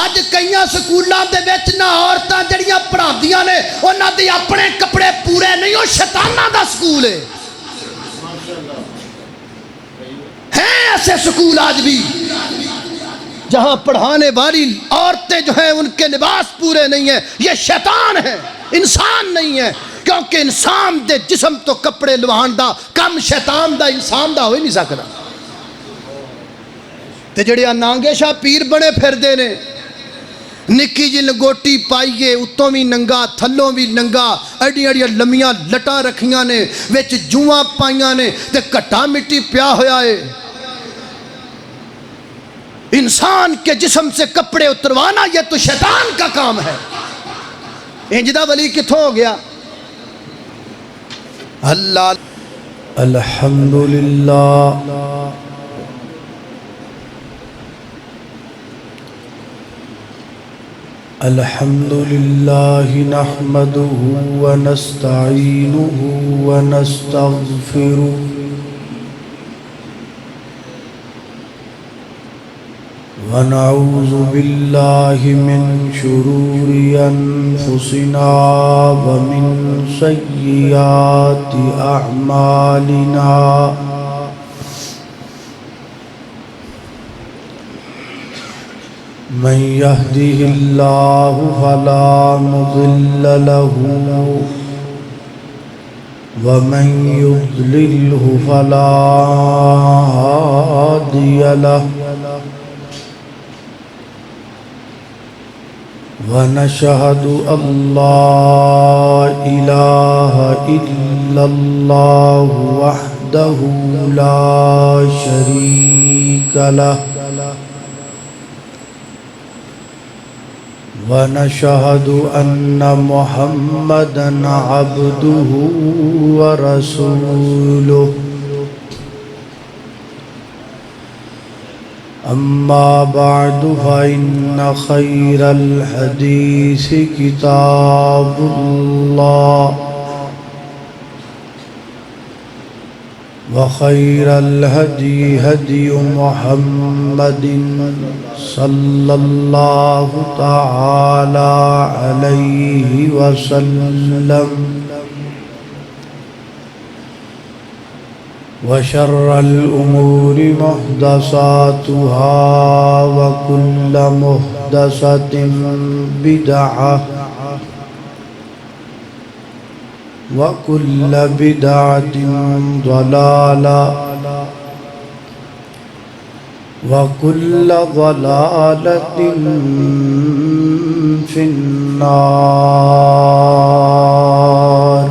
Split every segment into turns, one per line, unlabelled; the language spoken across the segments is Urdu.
اج کئی سکولاں دے وچ نہ عورتاں جڑیاں پڑھاندیاں نے انہاں دے اپنے کپڑے پورے نہیں، وہ شیطاناں دا سکول ہے۔ ہیں ایسے سکول آج بھی جہاں پڑھانے والی عورتیں جو ہیں ان کے لباس پورے نہیں ہیں، یہ شیطان ہے، انسان نہیں ہے، کیونکہ انسان دے جسم تو کپڑے لوہان دا کم شیطان دا انسان دا ہو ہی نہیں سکتا۔ تے جڑے نانگے شاہ پیر بنے پھر دے نے، نکی جی لنگوٹی پائیے، اتوں بھی ننگا تھلوں بھی ننگا، اڈی اڈی لمیاں لٹا رکھیاں نے، وچ جواں پائیاں نے تے کٹا مٹی پیا ہویا ہے۔ انسان کے جسم سے کپڑے اتروانا یہ تو شیطان کا کام ہے۔ انجدہ ولی کتھوں ہو گیا؟ اللہ
الحمدللہ الحمدللہ نحمده ونستعینه ونستغفره ونعوذ باللہ من شرور انفسنا ومن سیئات اعمالنا من يهده الله فلا مضل له ومن يضلله فلا هادي له ونشهد أن لا إله إلا الله وحده لا شريك له ونشهد أن محمدًا عبده ورسوله أما بعد فإن خير الحديث كتاب الله وخير الهدي هدي محمد صلى الله تعالى عليه وسلم وشر الأمور محدثاتها وكل محدثة بدعة وكل بدعة ضلالة وكل ضلالة في النار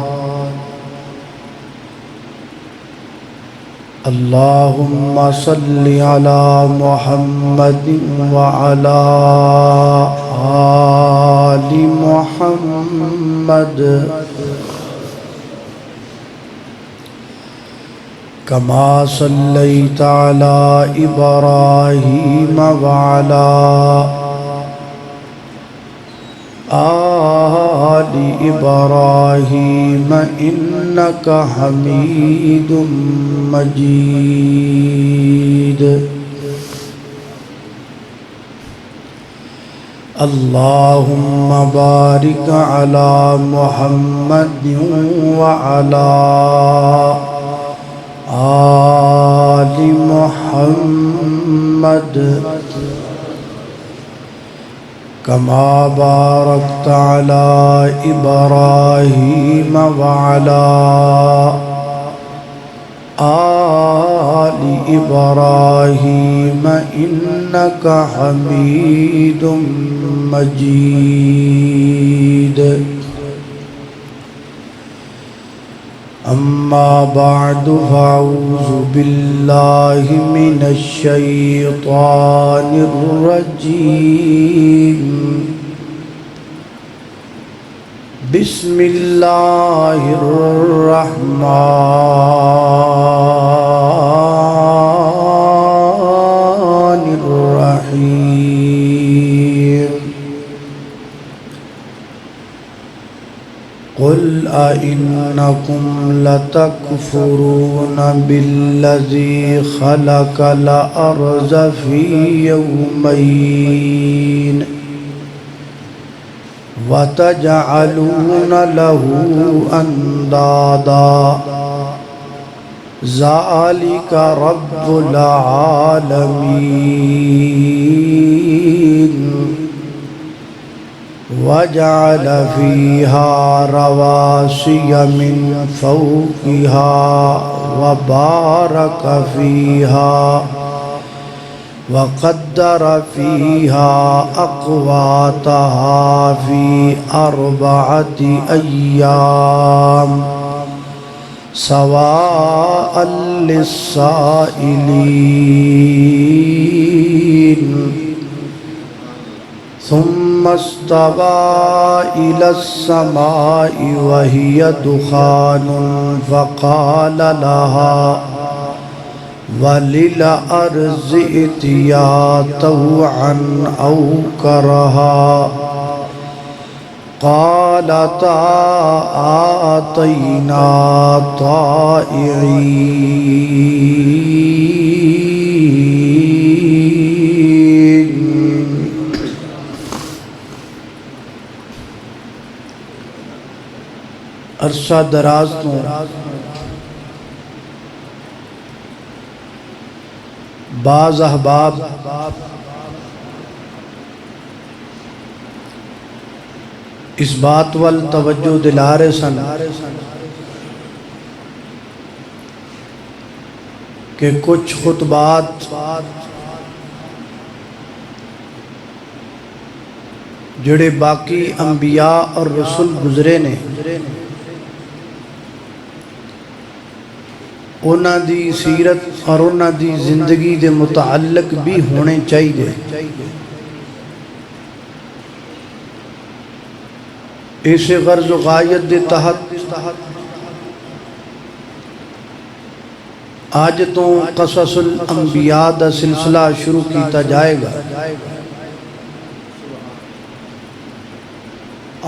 اللهم صل على محمد وعلى آل محمد كما صليت على إبراهيم وعلى آل إبراهيم إنك حميد مجيد اللهم بارك على محمد وعلى آل محمد كما باركت على إبراهيم وعلى آل إبراهيم إنك حميد مجيد أما بعد فأعوذ بالله من الشيطان الرجيم بسم الله الرحمن الرحيم قل أئنكم لتكفرون بالذي خلق الأرض في يومين وتجعلون له أندادا ذلك رب العالمين وجعل فيها رواسي من فوقها وبارك فيها وقدر فيها أقواتها في 4 أيام سواء للسائلين ثم استوى إلى السماء وهي دخان فقال لها وللأرض ائتيا طوعا أو كرها قالتا آتينا طائعين. عرصہ دراز تو بعض احباب اس بات وال توجہ دلا رہے سن کہ کچھ خطبات جڑے باقی انبیاء اور رسول گزرے نے انہاں دی سیرت اور انہاں دی زندگی دے متعلق بھی ہونے چاہیے. اس غرض و غایت دے تحت آج تو قصص الانبیاء دا سلسلہ شروع کیتا جائے گا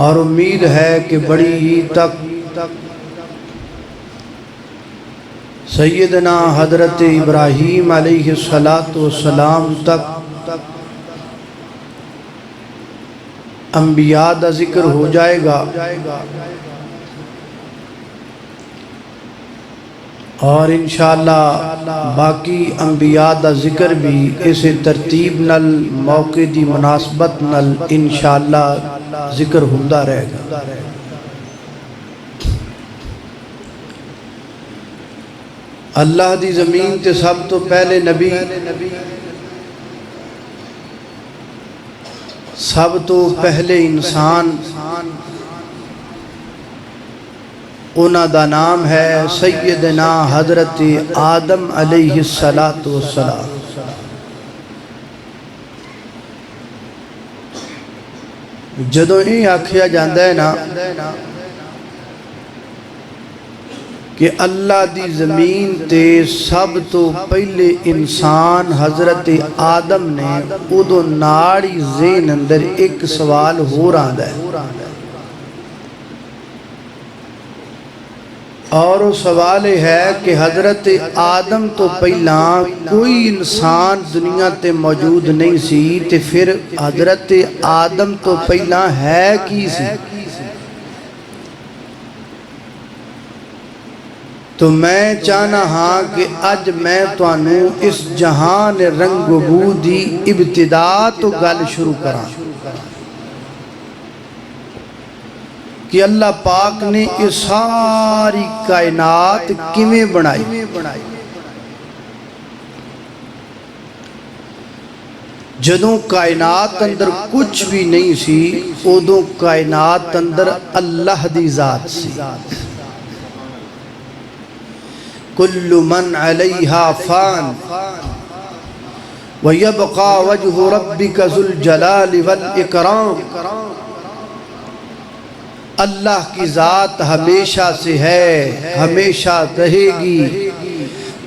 اور امید ہے کہ بڑی ہی تک سیدنا حضرت ابراہیم علیہ السلام تک انبیاء دا ذکر ہو جائے گا اور انشاءاللہ باقی انبیاء دا ذکر بھی اسے ترتیب نل موقع دی مناسبت نل انشاءاللہ ذکر ہوندہ رہے گا. اللہ دی زمین تے سب تو پہلے نبی سب تو پہلے انسان انہاں دا نام ہے سیدنا حضرت آدم علیہ السلام. جدوں ہی آکھیا جاندہ ہے نا کہ اللہ دی زمین تے سب تو پہلے انسان حضرت آدم نے ادو ناڑی ذہن اندر ایک سوال ہو رہا ہے اور وہ سوال ہے کہ حضرت آدم تو پہلا کوئی انسان دنیا تے موجود نہیں سی تے پھر حضرت آدم تو پہلا ہے کی سی. تو میں چاہنا ہاں کہ اج میں توانوں اس جہان رنگ و بو دی ابتدا تو گل شروع کراں کہ اللہ پاک نے یہ ساری کائنات کیویں بنائی. جدوں کائنات اندر کچھ بھی نہیں سی ادوں کائنات اندر اللہ دی ذات سی. کل من علیہا فان ویبقى وجہ ربک ذو الجلال والاکرام. اللہ کی ذات ہمیشہ سے ہے ہمیشہ رہے گی.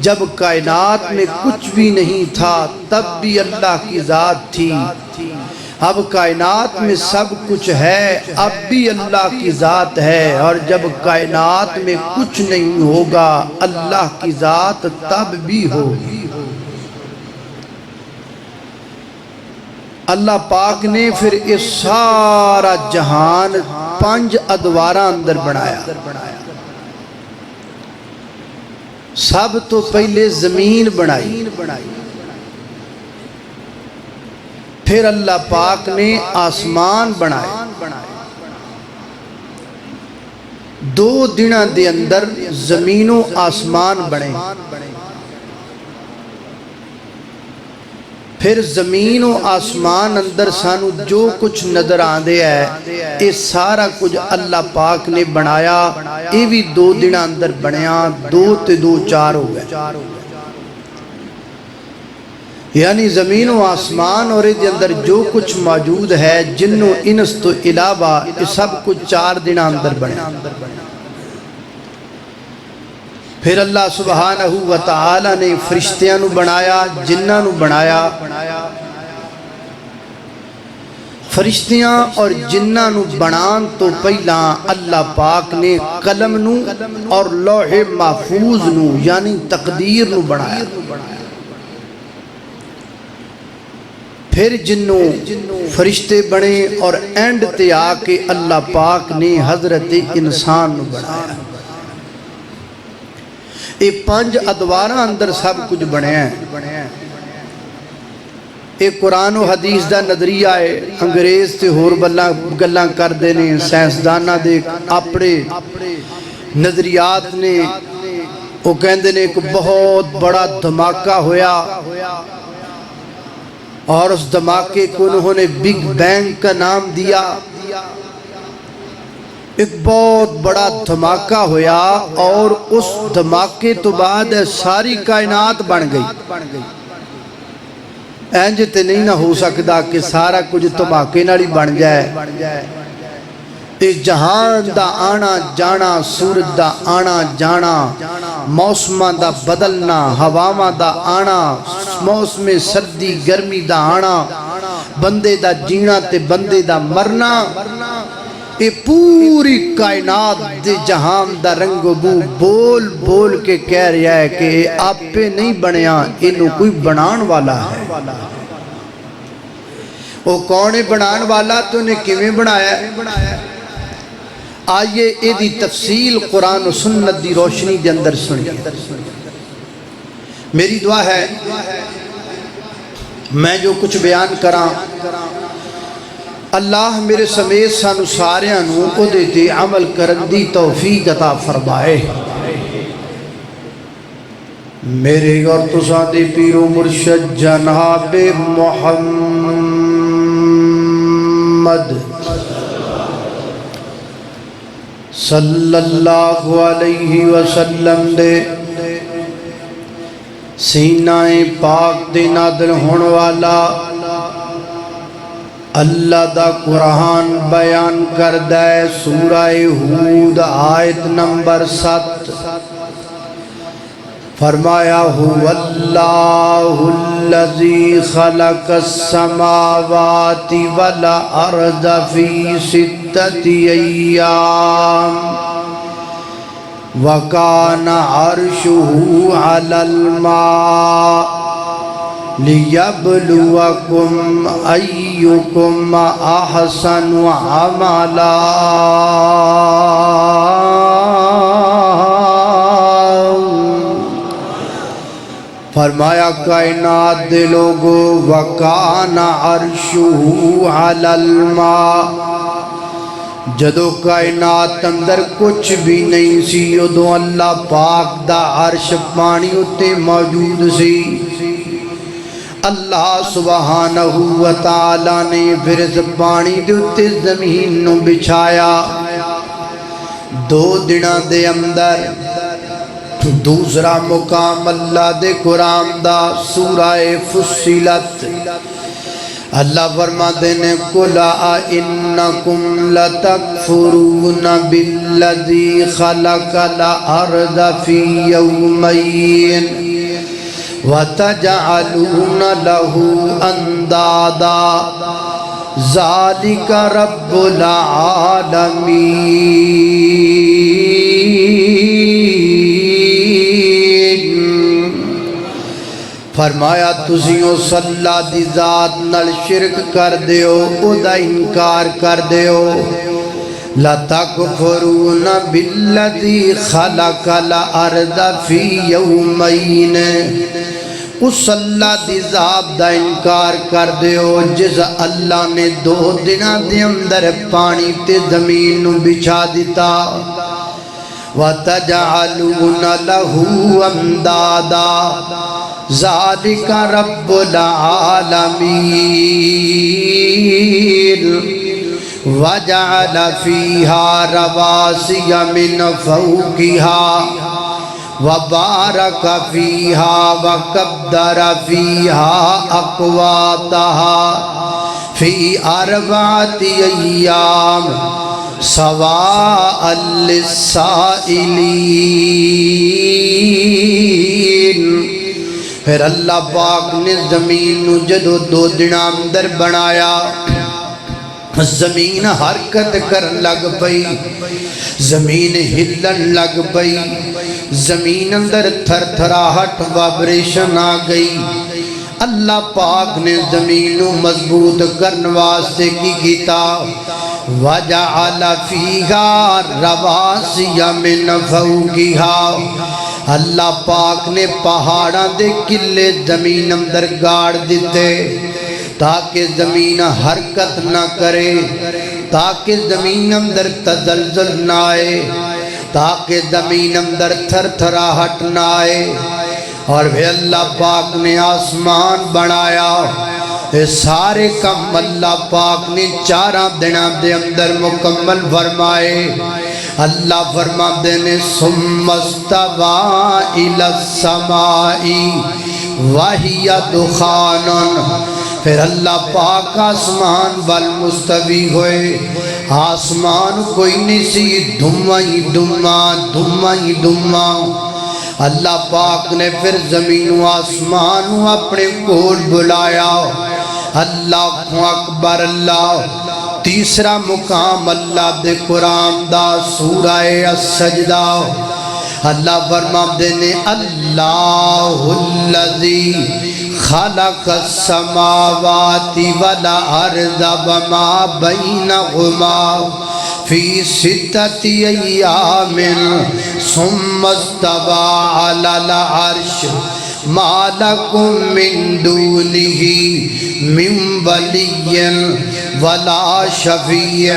جب کائنات میں کچھ بھی نہیں تھا تب بھی اللہ کی ذات تھی اب کائنات میں سب کچھ ہے، اب بھی اللہ کی ذات ہے، اور جب کائنات میں کچھ نہیں ہوگا اللہ کی ذات تب بھی ہوگی۔ اللہ پاک نے پھر اس سارا جہان 5 ادوارہ اندر بنایا۔ سب تو پہلے زمین بنائی، پھر اللہ پاک نے آسمان بنائے۔ 2 دنوں دے اندر زمین و آسمان بنے، پھر زمین و آسمان اندر سانو جو کچھ نظر آندے ہے یہ سارا کچھ اللہ پاک نے بنایا۔ یہ بھی 2 دنوں اندر بنیا، 2 تے 2 4 ہو گئے، یعنی زمین و آسمان اور اس اندر جو کچھ موجود ہے جن و انس تو علاوہ یہ سب کچھ 4 دنوں اندر بنیا۔ پھر اللہ سبحانہ و تعالی نے فرشتیاں نو بنایا، جنہاں نو بنایا۔ فرشتیاں اور جنہاں نو بنان تو پہلا اللہ پاک نے قلم نو اور لوح محفوظ نو یعنی تقدیر نو بنایا۔ پھر جنوں فرشتے بنے اور اینڈ تے آ کے اللہ پاک نے حضرت انسان نو بنایا۔ یہ 5 ادوارہ اندر سب کچھ بنے ہیں۔ یہ قرآن و حدیث دا نظریہ ہے، انگریز تے ہور گلاں کر دینے، سائنسدانہ دے اپنے نظریات نے، وہ کہندے نے ایک بہت بڑا دھماکہ ہویا اور اس دھماکے کو انہوں نے بگ بینگ کا نام دیا۔ ایک بہت بڑا دھماکہ ہویا اور اس دھماکے تو بعد ساری کائنات بن گئی۔ اینج تے نہیں نہ ہو سکتا کہ سارا کچھ دھماکے نال ہی بن جائے۔ اس جہان دا آنا جانا، سورج دا آنا جانا، موسماں دا بدلنا، ہواواں دا آنا، موسم سردی گرمی دا آنا، بندے دا جینا تے بندے دا مرنا، یہ پوری کائنات دے جہان دا رنگ و بو بول بول کے کہہ رہا ہے کہ آپ پہ نہیں بنیا، انہوں کوئی بنان والا ہے۔ وہ کون ہے بنان والا؟ تو انہیں کیویں بنایا ہے؟ آئیے ایدی تفصیل قرآن و سنت دی روشنی دے اندر سنیے۔ میری دعا ہے میں جو کچھ بیان کراں اللہ میرے سمیت سانو ساریاں نو او دے تے عمل کرن دی توفیق عطا فرمائے۔ میرے اور تساں دے پیر و مرشد جناب محمد صلی اللہ علیہ وسلم دے سینہ پاک دے نادل ہون والا اللہ دا قرآن بیان کردہ ہے۔ سورہ ہود آیت نمبر 7 فرمایا هو اللہ الذی خلق السماوات والارض فی 6 ایام وکان عرشہ علی الماء لِيَبْلُوَكُمْ أَيُّكُمْ أَحْسَنُ عَمَلًا۔ فرمایا کائنات دے لوگو وَكَانَ عَرْشُهُ عَلَى الْمَاءِ، جدو کائنات اندر کچھ بھی نہیں سی ادو اللہ پاک دا عرش پانی اتے موجود سی۔ اللہ سبحانہ و تعالی نے پھر اس پانی دے اتے زمین نو بچھایا 2 دنوں دے اندر۔ دوسرا مقام اللہ دے قرآن دا سورہ فصلت اللہ فرماتے ہیں قُلْ أَإِنَّكُمْ لَتَكْفُرُونَ بِالَّذِي خَلَقَ الْأَرْضَ فِي يَوْمَيْنِ وَتَجْعَلُونَ لَهُ أَنْدَادًا ذالک رب العالمین۔ فرمایا تسی اس اللہ دی ذات نال شرک کر دیو، او دا انکار کر دیو۔ لَتَكْفُرُونَ بِالَّذِي خَلَقَ الْأَرْضَ فِي يَوْمَيْنِ، اس اللہ دی ذات دا انکار کر دیو جس اللہ نے 2 دناں دے اندر پانی تے زمین نو بچھا دیتا۔ وَتَجْعَلُونَ لَهُ أَنْدَادًا ذَلِكَ رَبُّ الْعَالَمِينَ۔ وَجَعَلَ فِيهَا رَوَاسِيَ مِنْ فَوْقِهَا وَبَارَكَ فِيهَا وَقَدَّرَ فِيهَا أَقْوَاتَهَا فِي 4 أَيَّامٍ سَوَاءً لِلسَّائِلِينَ۔ پھر اللہ پاک نے زمین نو جدو 2 دناں اندر بنایا، زمین حرکت کرن لگ پئی، زمین ہلن لگ پئی، زمین اندر تھر تھراہٹ وائبریشن آ گئی۔ اللہ پاک نے زمین کو مضبوط کرن واسطے کی کیتا، وَجَعَلَ فِيهَا رَوَاسِيَ مِنْ فَوْقِهَا۔ اللہ پاک نے پہاڑاں دے قلعے زمین اندر گاڑ دیتے تاکہ زمین حرکت نہ کرے، تاکہ زمین اندر تزلزل نہ آئے، تاکہ زمین اندر تھر تھراہٹ نہ آئے۔ اور پھر اللہ پاک نے آسمان بنایا۔ یہ سارے کم اللہ پاک نے 4 دنوں دے اندر مکمل فرمائے۔ اللہ فرماتے نے ثم استوى إلى السماء وهي دخان۔ پھر اللہ پاک آسمان والمستوی ہوئے، آسمان کوئی نہیں سی، دھواں ہی دھواں، دھواں ہی دھواں۔ اللہ پاک نے پھر زمین و آسمان اپنے کول بلایا۔ اللہ اکبر اللہ۔ تیسرا مقام اللہ دے قرآن دا سورہ السجدہ۔ اللہ فرماتے نے اللہ الذی خلق السماوات والارض وما بینہما فی 6 ایام ثم استوى علی العرش ما لکم من دونہ من ولی ولا شفیع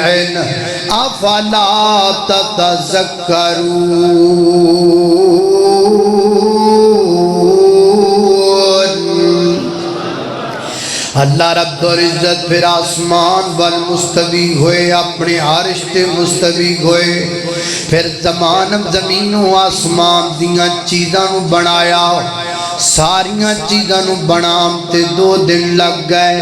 افلا تتذکرون۔ اللہ رب العزت پھر آسمان والمستوی ہوئے، اپنے عرش تے مستوی ہوئے، پھر زمین و آسمان دیاں چیزاں نو بنایا۔ ساریاں چیزاں نو بنام تے 2 دن لگ گئے،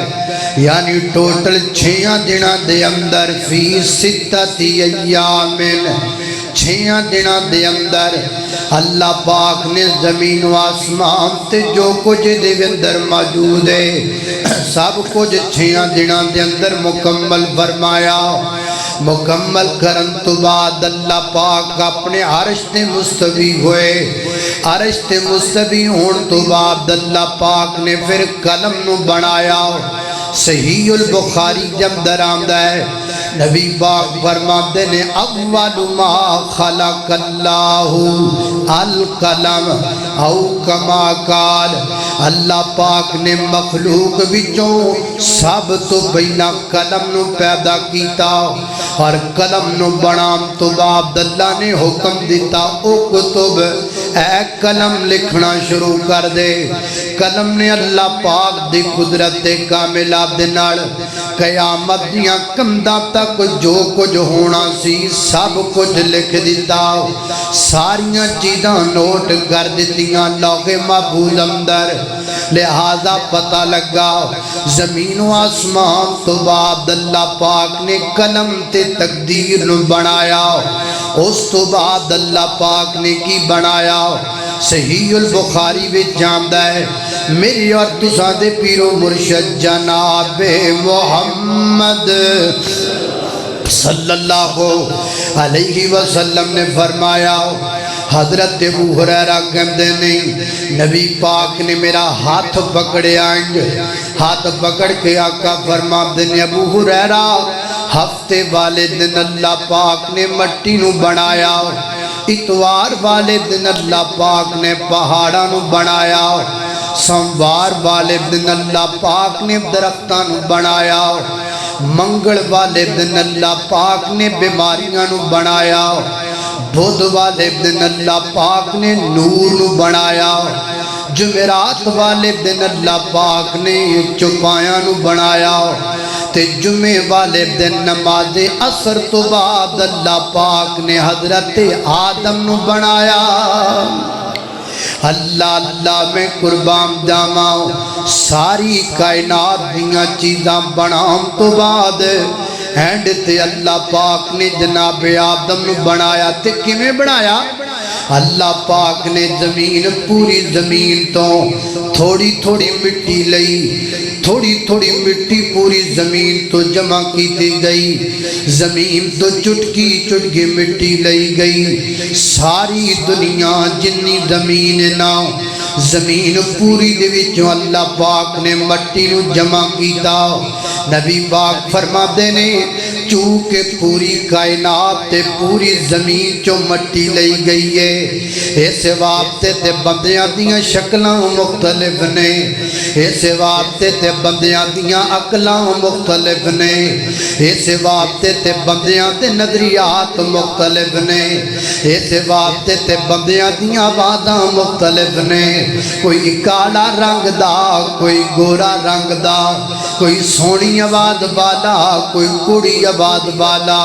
یعنی ٹوٹل 6 دنوں دے اندر فی 6 ایام 6 دنوں دے اندر اللہ پاک نے زمین و آسمان تے جو کچھ دے اندر موجود ہے سب کچھ 6 دنوں دے اندر مکمل فرمایا۔ مکمل کرن تو بعد اللہ پاک اپنے عرش تے مستوی ہوئے۔ عرش تے مستوی ہون تو بعد اللہ پاک نے پھر قلم نو بنایا۔ صحیح البخاری جب در آمدہ ہے، نبی پاک فرماتے نے اول ما خلق اللہ القلم او کما قال۔ اللہ پاک نے مخلوق وچوں سب تو پہلا قلم نو پیدا کیتا، اور قلم نو بنام تو بعد اللہ نے حکم دیتا اکتب، اے قلم لکھنا شروع کر دے۔ قلم نے اللہ پاک دی قدرت کاملہ دے نال قیامت دیاں کنداں تک جو کچھ ہونا سی سب کچھ لکھ دیتا۔ ساریاں چیزاں نوٹ کر دیتیاں لوح محفوظ اندر۔ لہذا پتہ لگا زمین و آسمان تو بعد اللہ پاک نے قلم تے تقدیر نو بنایا۔ اس تو بعد اللہ پاک نے کی بنایا؟ صحیح البخاری وچ جاندا ہے میری اور تساں دے پیر و مرشد جناب محمد صلی اللہ علیہ وسلم نے فرمایا حضرت ابو ہریرہ کہندے نہیں نبی پاک نے میرا ہاتھ پکڑیا ہاتھ پکڑ کے آقا فرماتے ہیں ابو ہریرہ ہفتے والے دن اللہ پاک نے مٹی نو بنایا اتوار والے دن اللہ پاک نے پہاڑاں نو بنایا سوموار والے دن اللہ پاک نے درختاں نو بنایا منگل والے دن اللہ پاک نے بیماریاں نو بنایا بدھ والے دن اللہ پاک نے نور نو بنایا جمعرات والے دن اللہ پاک نے چوپایاں نو بنایا تے جمعے والے دن نماز عصر تو بعد اللہ پاک نے حضرت آدم نو بنایا اللہ اللہ میں قربان جاواں ساری کائنات دیاں چیزاں بنام تو بعد اینڈ تے اللہ پاک نے جناب آدم نو بنایا تے کیویں بنایا اللہ پاک نے زمین پوری زمین تو تھوڑی تھوڑی مٹی لئی تھوڑی تھوڑی مٹی پوری زمین تو جمع کی دی گئی زمین تو چٹکی چٹکی مٹی لئی گئی ساری دنیا جنی زمین نہ زمین پوری دے وچوں اللہ پاک نے مٹی نو جمع کیتا نبی پاک فرماتے نے چونکہ پوری کائنات تے پوری زمین چو مٹی لئی گئی ہے اس واسطے تے بندیاں دیاں شکلاں مختلف نے اس واسطے تے بندیاں دیاں عقلاں مختلف نے اس واسطے تے بندیاں تے نظریات مختلف نے اس واسطے تے بندیاں دیاں آوازاں مختلف نے کوئی کالا رنگ دا کوئی گورا رنگ دا کوئی سونی آواز والا کوئی کڑی آواز والا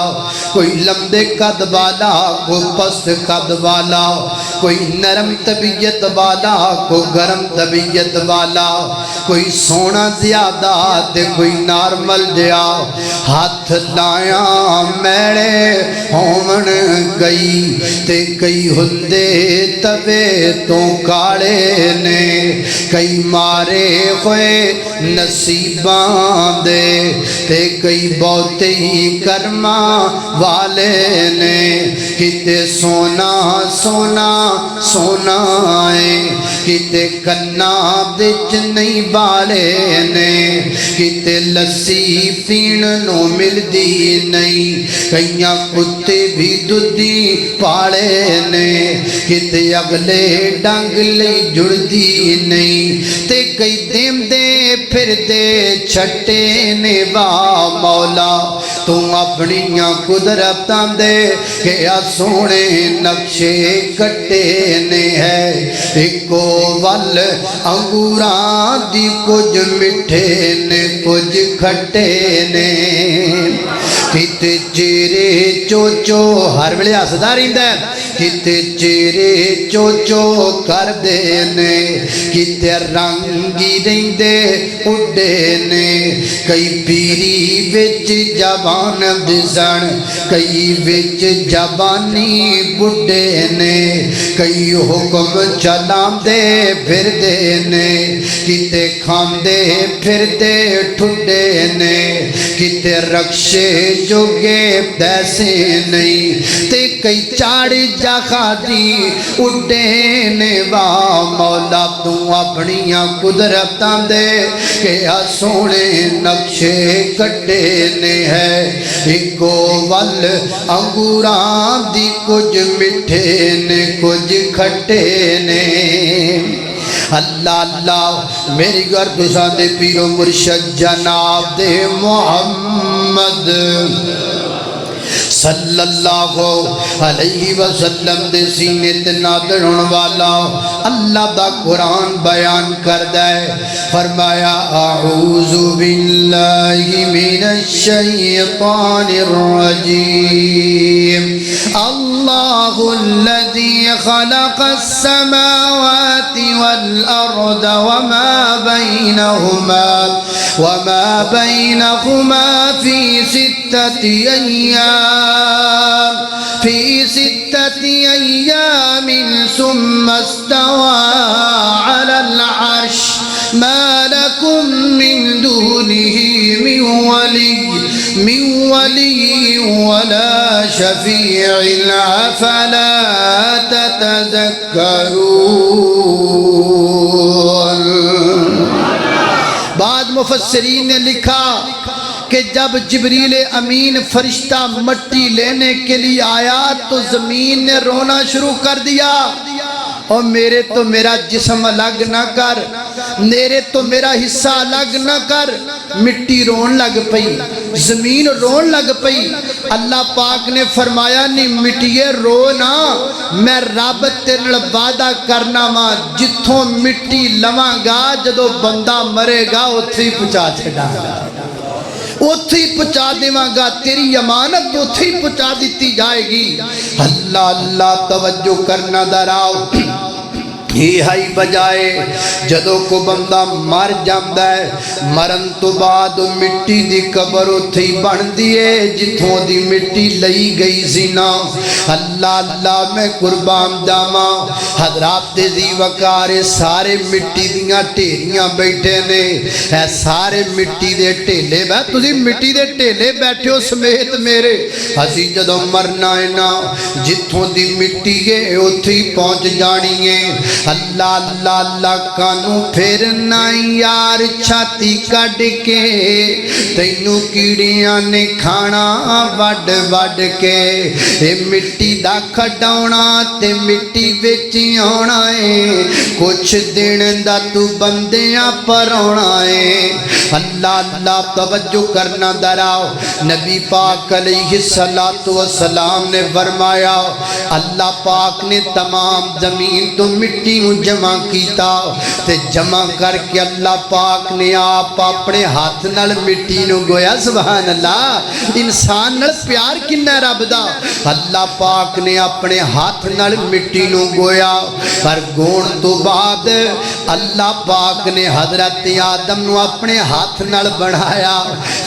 کوئی لمبے قد والا کوئی پست قد والا کوئی نرم طبیعت والا کوئی گرم طبیعت والا کوئی سونا زیادہ تے کوئی نارمل جیا ہاتھ لایا میڑے ہومن گئی تے کئی ہندے تبے تو کاڑے نے کئی مارے ہوئے نصیباں دے تے کئی بہتے ہی کرما والے نے کتے سونا سونا سونا ہے کتے کنا بچ نہیں بالے نے کتے لسی پین نو مل دی نہیں کئیاں کتے بھی دودھی پالے نے کتے اگلے ڈنگ لئی جڑ دی نہیں تے کئی دیم دے پھر دے چھٹے نے وا مولا تو اپنیاں قدرتاں دے کہ سونے نقشے کٹے نے ہے ایکو ول انگوراں دی کچھ مٹھے نے کچھ کھٹے نے کتے چیرے چوچو ہر ویلے ہسدا رہندا ہے کتے چیرے چوچو کر دے نے کتے رنگی رہندے اڈے نے کئی پیری وچ جوان دسن کئی وچ جوانی بڈھے نے کئی حکم چلاندے پھردے نے کتے کھاندے پھردے ٹھڈے نے کتے رکشے جوگے پیسے نہیں تے کئی چاڑی جا کھادی اڈے نے وا مولا تو اپنیاں قدرتاں دے کہ سونے نقشے کٹے نے ہے ایکو ول انگوراں دی کچھ مٹھے نے کچھ کھٹے نے اللہ اللہ میری گردشاں دے پیرو مرشد جناب دے محمد صلی اللہ علیہ وسلم دے سینے تے نازل ہونے والا اللہ دا قرآن بیان کردہ ہے فرمایا اعوذ باللہ من الشیطان الرجیم اللہ الذی خلق السماوات والارض وما بینہما فی ستة ایام في 6 أيام ثم استوى على العرش ما لكم من دونه من ولي ولا شفيع أفلا تتذكرون.
بعد مفسرین نے لکھا کہ جب جبریل امین فرشتہ مٹی لینے کے لیے آیا تو زمین نے رونا شروع کر دیا، اور میرے تو میرا جسم الگ نہ کر، میرے تو میرا حصہ الگ نہ کر. مٹی رون لگ پئی، زمین رون لگ پئی. اللہ پاک نے فرمایا نہیں مٹیے رو نا، میں رب تیرے وعدہ کرنا وا جتھوں مٹی لواں گا جدو بندہ مرے گا اتھے ہی پہنچا چھڑا گا، اتھے ہی پہنچا دیواں گا، تیری امانت اتھے ہی پہنچا دیتی جائے گی. اللہ اللہ توجہ کرنا دراؤ. یہ ہی بجائے جدو کو بندہ مر جاندہ ہے، مرن تو بعد مٹی دی قبر اتھی بن دیئے جتھوں دی مٹی لئی گئی زینا. اللہ اللہ میں قربان جاواں، حضرات دی وقار سارے مٹی دیاں ٹھیریاں بیٹھے نے، اے سارے مٹی دے ٹھیلے بیٹھے، تسی مٹی دے ٹھیلے بیٹھے ہو سمیت میرے. اسی جدو مرنا ہے نا جتھوں دی مٹی ہے اتھی پہنچ جانی ہے. اللہ اللہ اللہ کانوں پھرنا یار چھاتی کڈ کے، تینوں کیڑیاں نے کھانا وڈ وڈ کے. اے مٹی دا کھڈاونا تے مٹی وچ آنا ہے، کچھ دن دا تو بندیاں پر آنا ہے. اللہ اللہ توجہ کرنا دراؤ. نبی پاک علیہ السلام نے فرمایا اللہ پاک نے تمام زمین تو مٹی جمع کیتا تے جمع کر کے اللہ پاک نے آپ اپنے ہاتھ نال مٹی نو گویا. سبحان اللہ، انسان نال پیار کنا رب دا. اللہ پاک نے اپنے ہاتھ نال مٹی نو گویا، پر گون تو بعد اللہ پاک نے حضرت آدم نو اپنے ہاتھ نال بڑھایا.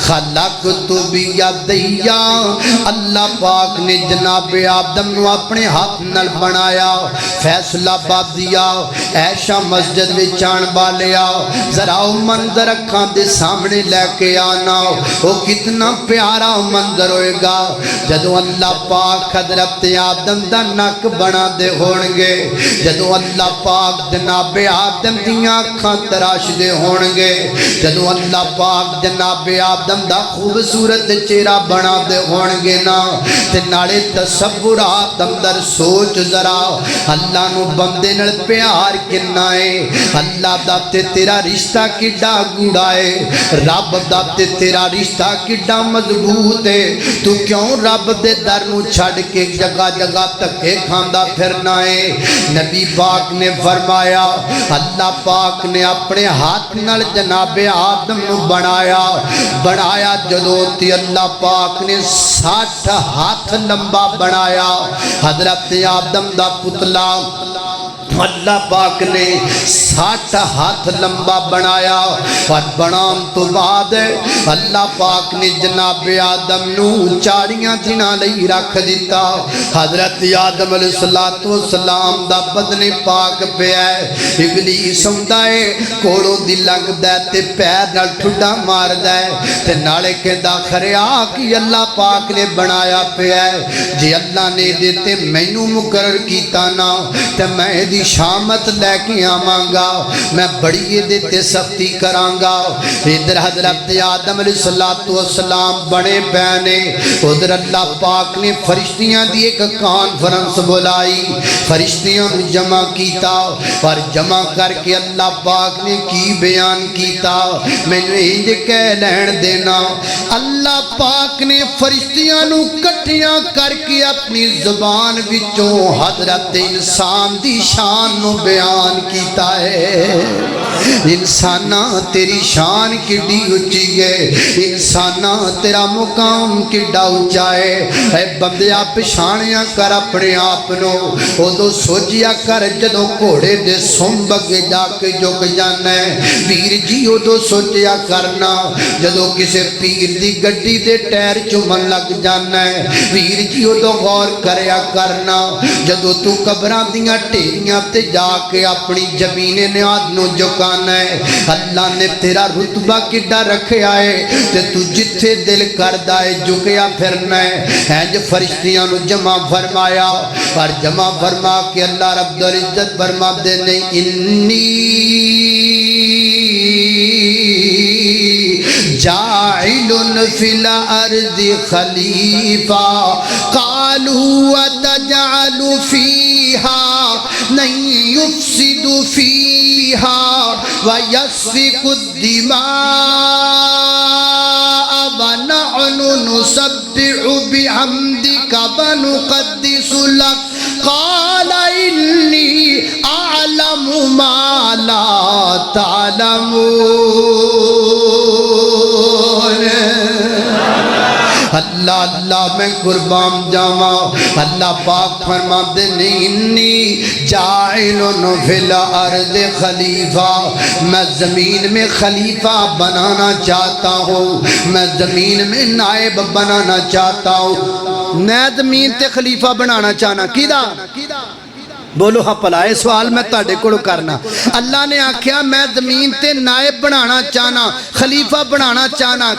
خلق تو بیدیا، اللہ پاک نے جناب آدم نو اپنے ہاتھ نال بنایا. فیصلہ باب دیا ایشا مسجد میں چان بالیا، ذرا منظر اکھاں دے سامنے لے کے آنا. وہ کتنا پیارا منظر ہوئے گا جدو اللہ پاک حضرت آدم دا نک بنا دے ہونگے، جدو اللہ پاک جناب آدم دیاں اکھاں تراش دے ہونگے، جدو اللہ پاک جناب آدم دا خوبصورت چہرہ بنا دے ہونگے نا. تے نالے تصورات اندر سوچ ذرا اللہ نو بندے نال پیار کنا ہے. اللہ دا تے تیرا رشتہ کڈا گوڑا ہے، رب دا تے تیرا رشتہ کڈا مضبوط ہے. تو کیوں رب دے در نو چھڑ کے جگہ جگہ تکے کھاندا پھرنا ہے. نبی پاک نے فرمایا اللہ پاک نے اپنے ہاتھ نال جناب آدم نو بنایا جدو تے اللہ پاک نے 60 ہاتھ لمبا بنایا. حضرت آدم دا پتلا اللہ پاک نے 60 ہاتھ لمبا بنایا، اور بنام تو بعد اللہ پاک نے جناب آدم نو چاڑیاں دنہ لئی رکھ دیتا. حضرت آدم علیہ السلام دا بدن پاک پہ ہے. ابلیس ہوندا ہے کوڑوں دی لنگ دے تے پیر نال ٹھڈا مار دے تے نالے کہندا خریا کہ اللہ پاک نے بنایا پہ ہے. جی اللہ نے دیتے مینوں مقرر کیتا نا تے میں دی شامت لے کے آواں گا، میں بڑی یہ دیتے سختی کراں گا. ادھر حضرت آدم علیہ السلام بڑے بہنے، ادھر اللہ پاک نے فرشتیاں دی ایک کانفرنس بلائی، فرشتیاں جمع کیتا، اور جمع کر کے اللہ پاک نے کی بیان کیتا. میں نے یہ کہہ لین دینا اللہ پاک نے فرشتیاں نو کٹیاں کر کے اپنی زبان وچوں حضرت انسان دی شان شان نو بیان کیتا ہے انسانا تیری شان کڈی اچھی ہے انسانا تیرا مقام کڈا اونچا ہے اے بندیا پچھانیا کر اپنے آپ نو ادو سوچیا کر جدو گھوڑے دے سنب اگے جا کے جھک جانا ہے پیر جی ادو سوچیا کرنا جدو کسے پیر دی گڈی دے ٹائر چومن لگ جانا ہے پیر جی ادو غور کریا کرنا جدو تو قبراں دیاں ٹھیریاں تے جا کے اپنی زمین نیاد نو جھکانا ہے اللہ نے تیرا رتبہ کڈا رکھیا ہے تے تو جتھے دل کردا ہے جھکیا پھرنا ہے جو فرشتیاں نو جمع فرمایا اور جمع فرما کے اللہ رب العزت فرما دے نہیں انی جاعل فی الارض خلیفہ قالوا وتجعل فیہا من یفسد فیہا ویسفک الدماء ونحن نسبح بحمدک ونقدس لک قال انی اعلم ما لا تعلمون اللہ اللہ میں قربان جاواں اللہ پاک فرما دے انی جاعل فی الارض خلیفہ میں زمین میں خلیفہ بنانا چاہتا ہوں میں زمین میں نائب بنانا چاہتا ہوں میں زمین تے خلیفہ بنانا چاہنا کیدا بولو ہاں پلائے سوال میں تاڑے کوڑو کرنا اللہ نے آکھیا میں زمین تے نائب بنانا چاہنا خلیفہ بنانا چاہنا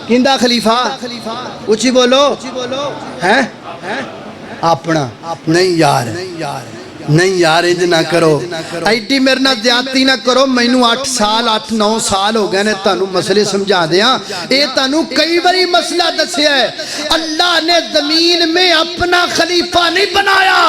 کندہ خلیفہ اچھی بولو ہے اپنا نہیں یار نہیں یار اج نہ کرو ایڈی میرے نہ زیادتی نہ کرو مینوں 8 سال 8-9 سال ہو گئے نے تانوں مسئلے سمجھا دیاں اے تانوں کئی باری مسئلہ دسیا ہے اللہ نے زمین میں اپنا خلیفہ نہیں بنایا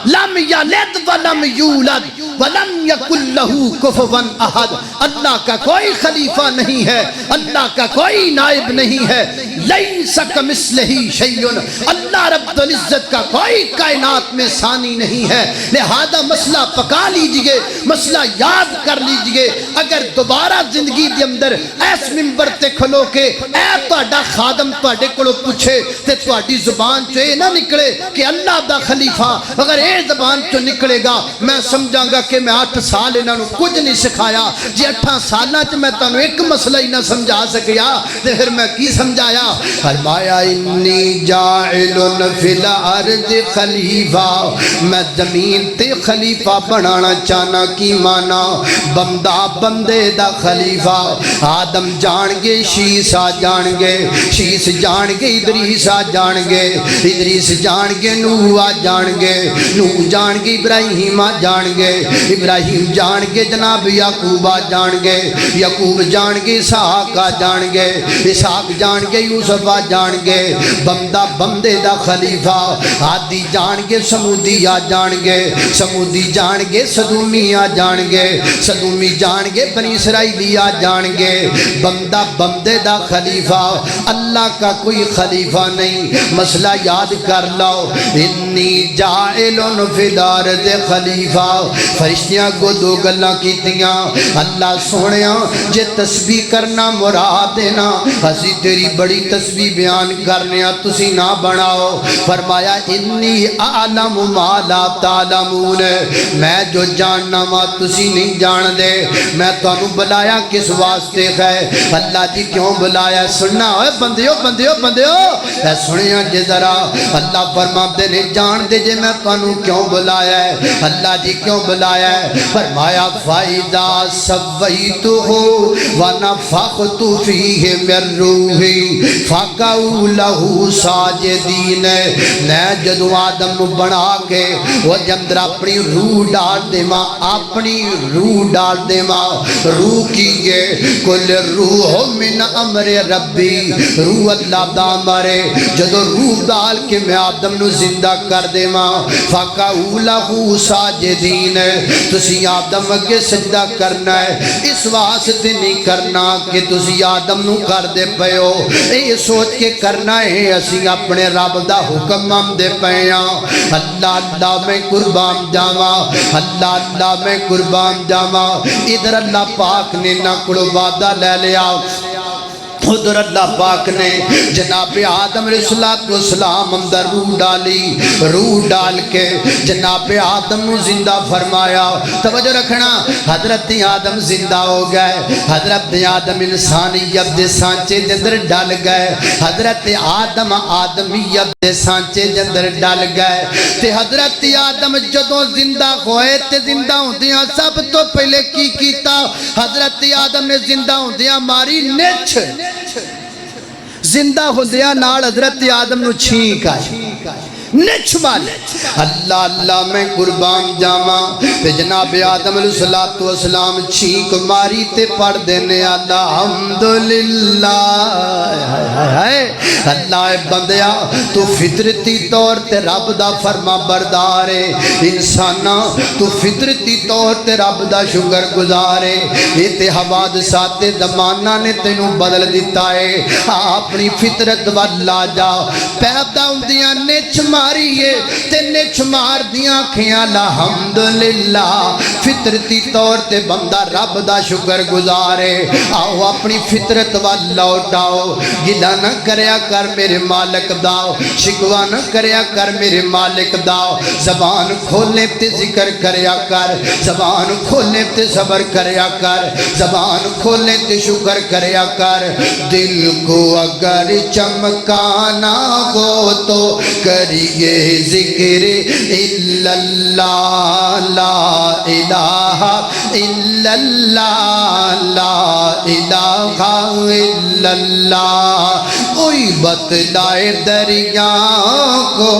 لم یلد ولم یولد ولم یکن لہو کفوا احد اللہ کا کوئی خلیفہ نہیں ہے اللہ کا کوئی نائب نہیں ہے لیس کمثلہ شیء اللہ رب العزت کا کوئی کائنات میں ثانی نہیں ہے لہذا مسئلہ پکا لیجئے مسئلہ یاد کر لیجئے اگر دوبارہ زندگی دے اندر ایس منبر تے کھلو کے اے تہاڈا خادم تہاڈے کولوں پوچھے تے تہاڈی زبان چوں اے نہ نکلے کہ اللہ دا خلیفہ اگر اے زبان چوں نکلے گا میں سمجھاں گا کہ میں 8 سال انہاں نوں کچھ نہیں سکھایا جی 8 سالاں چ میں تانوں ایک مسئلہ ہی نہ سمجھا سکیا تے پھر میں کی سمجھایا فرمایا انی جاعل فی الارض خلیفہ میں زمین تے خلیفہ بنانا چاہنا کی مانا بندہ بندے دا خلیفہ آدم جان گے شیس آ جان گے شیس جان گے ادریس آ جان گے ادریس جان گے نوح آ جان گے نوح جان گے ابراہیم آ جان گے ابراہیم جان گے جناب یعقوب آ جان گے یعقوب جان گے اسحاق آ جان گے اسحاق جان گے یوسف آ جان گے بندہ بندے دا خلیفہ عادی جان گے سمودی آ جان گے سمودی جان گے صدومی آ جان گے صدومی جان گے بنی اسرائیلی آ جان گے بندہ بندے دا خلیفہ اللہ کا کوئی خلیفہ نہیں مسئلہ یاد کر لو انی جاعل فی الارض خلیفہ فرشتیاں کو 2 گلاں کیتیاں اللہ سونیا جے تسبیح کرنا مراد دینا اسی تیری بڑی تسبیح بیان کرنیا تسی نہ بناؤ فرمایا انی اعلم ما لا تعلمون میں جو جاننا وا تسی نہیں جان دے میں تانوں بلایا کس واسطے ہے اللہ جی کیوں بلایا سننا اے بندیو بندیو بندیو اے سنیا جے ذرا اللہ فرماتے نے جان دے جے میں تانوں کیوں بلایا ہے اللہ جی کیوں بلایا ہے فرمایا فائدہ سویتہ ونفخت فیہ من روحی فقعوا لہ ساجدین میں جدو آدم نو بنا کے وہ جندر اپنی روح ڈال دے ماں اپنی روح ڈال دے ماں روح کیے کل روح من امر ربی روح اللہ دا مرے جدو روح ڈال کے میں آدم نو زندہ کر دے ماں
فَقَعُوا لَهُ سَاجِدِينَ تسی آدم اگے سجدہ کرنا ہے، اس واسطے نہیں کرنا کہ تسی آدم نو کر دے پیو، یہ سوچ کے کرنا ہے اسی اپنے رب دا حکم ہم دے پیاں۔ اللہ اللہ میں قربان جاواں، اللہ اللہ میں قربان جاواں۔ ادھر اللہ پاک نے نہ کوئی وعدہ لے لیا، ادھر اللہ پاک نے جناب آدم علیہ السلام اندر روح ڈالی، روح ڈال کے جناب آدم نو زندہ فرمایا۔ توجہ رکھنا، حضرت آدم زندہ ہو گئے، حضرت آدم انسانیت دے سانچے جندر ڈال گئے، حضرت آدم آدمیت دے سانچے جندر ڈال گئے۔ تے حضرت آدم جدوں زندہ ہوئے تے زندہ ہوندیاں سب تو پہلے کی کیتا؟ حضرت آدم نے زندہ ہوندیاں ماری نچ، زندہ ہوندیاں نال حضرت آدم نو چھینک آئی، نچ مالی۔ اللہ اللہ میں قربان جاواں تے جناب آدم علیہ السلام چھینک ماری تے پڑھ دینے الحمدللہ۔ اللہ بندیا تو فطرتی طور تے رب دا فرما بردار ہے، انسانا تو فطرتی طور تے رب دا شکر گزار ہے۔ یہ تے حوادثات زمانہ نے تینوں بدل دیتا ہے، اپنی فطرت والا جا پیدا ہوندیاں نچ ماریے تے نچ مار دیاں کھیاں الحمدللہ۔ فطرتی طور تے بندہ رب دا شکر گزارے، آؤ اپنی فطرت والا اٹھاؤ، گلہ نہ کریا کر میرے مالک داؤ، شکوہ نہ کریا کر میرے مالک داؤ، زبان کھولنے تے ذکر کریا کر، زبان کھولنے تے صبر کریا کر، زبان کھولنے تے شکر کریا کر۔ دل کو اگر چمکانا ہو تو کریے ذکر الا اللہ، لا الہ الا اللہ، لا الہ الا اللہ۔ کوئی بتلائے دریا کو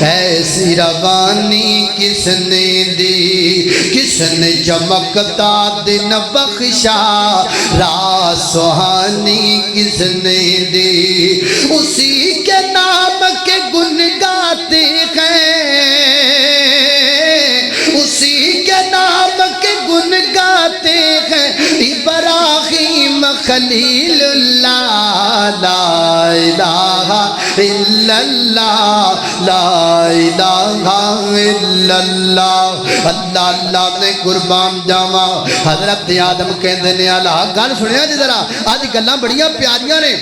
ایسی روانی کس نے دی، کس نے چمکتا دن بخشا راز سہانی کس نے دی، اسی کے نام کے گن گاتے ہیں، اسی کے نام کے گن گاتے ہیں ابراہیم خلیل اللہ، لا الہ الا اللہ، لا الہ الا اللہ۔ اللہ اللہ نے قربان جاواں۔ حضرت آدم کہندے نے اللہ گل سنیا جی ذرا، آج گلاں بڑیاں پیاریاں نے،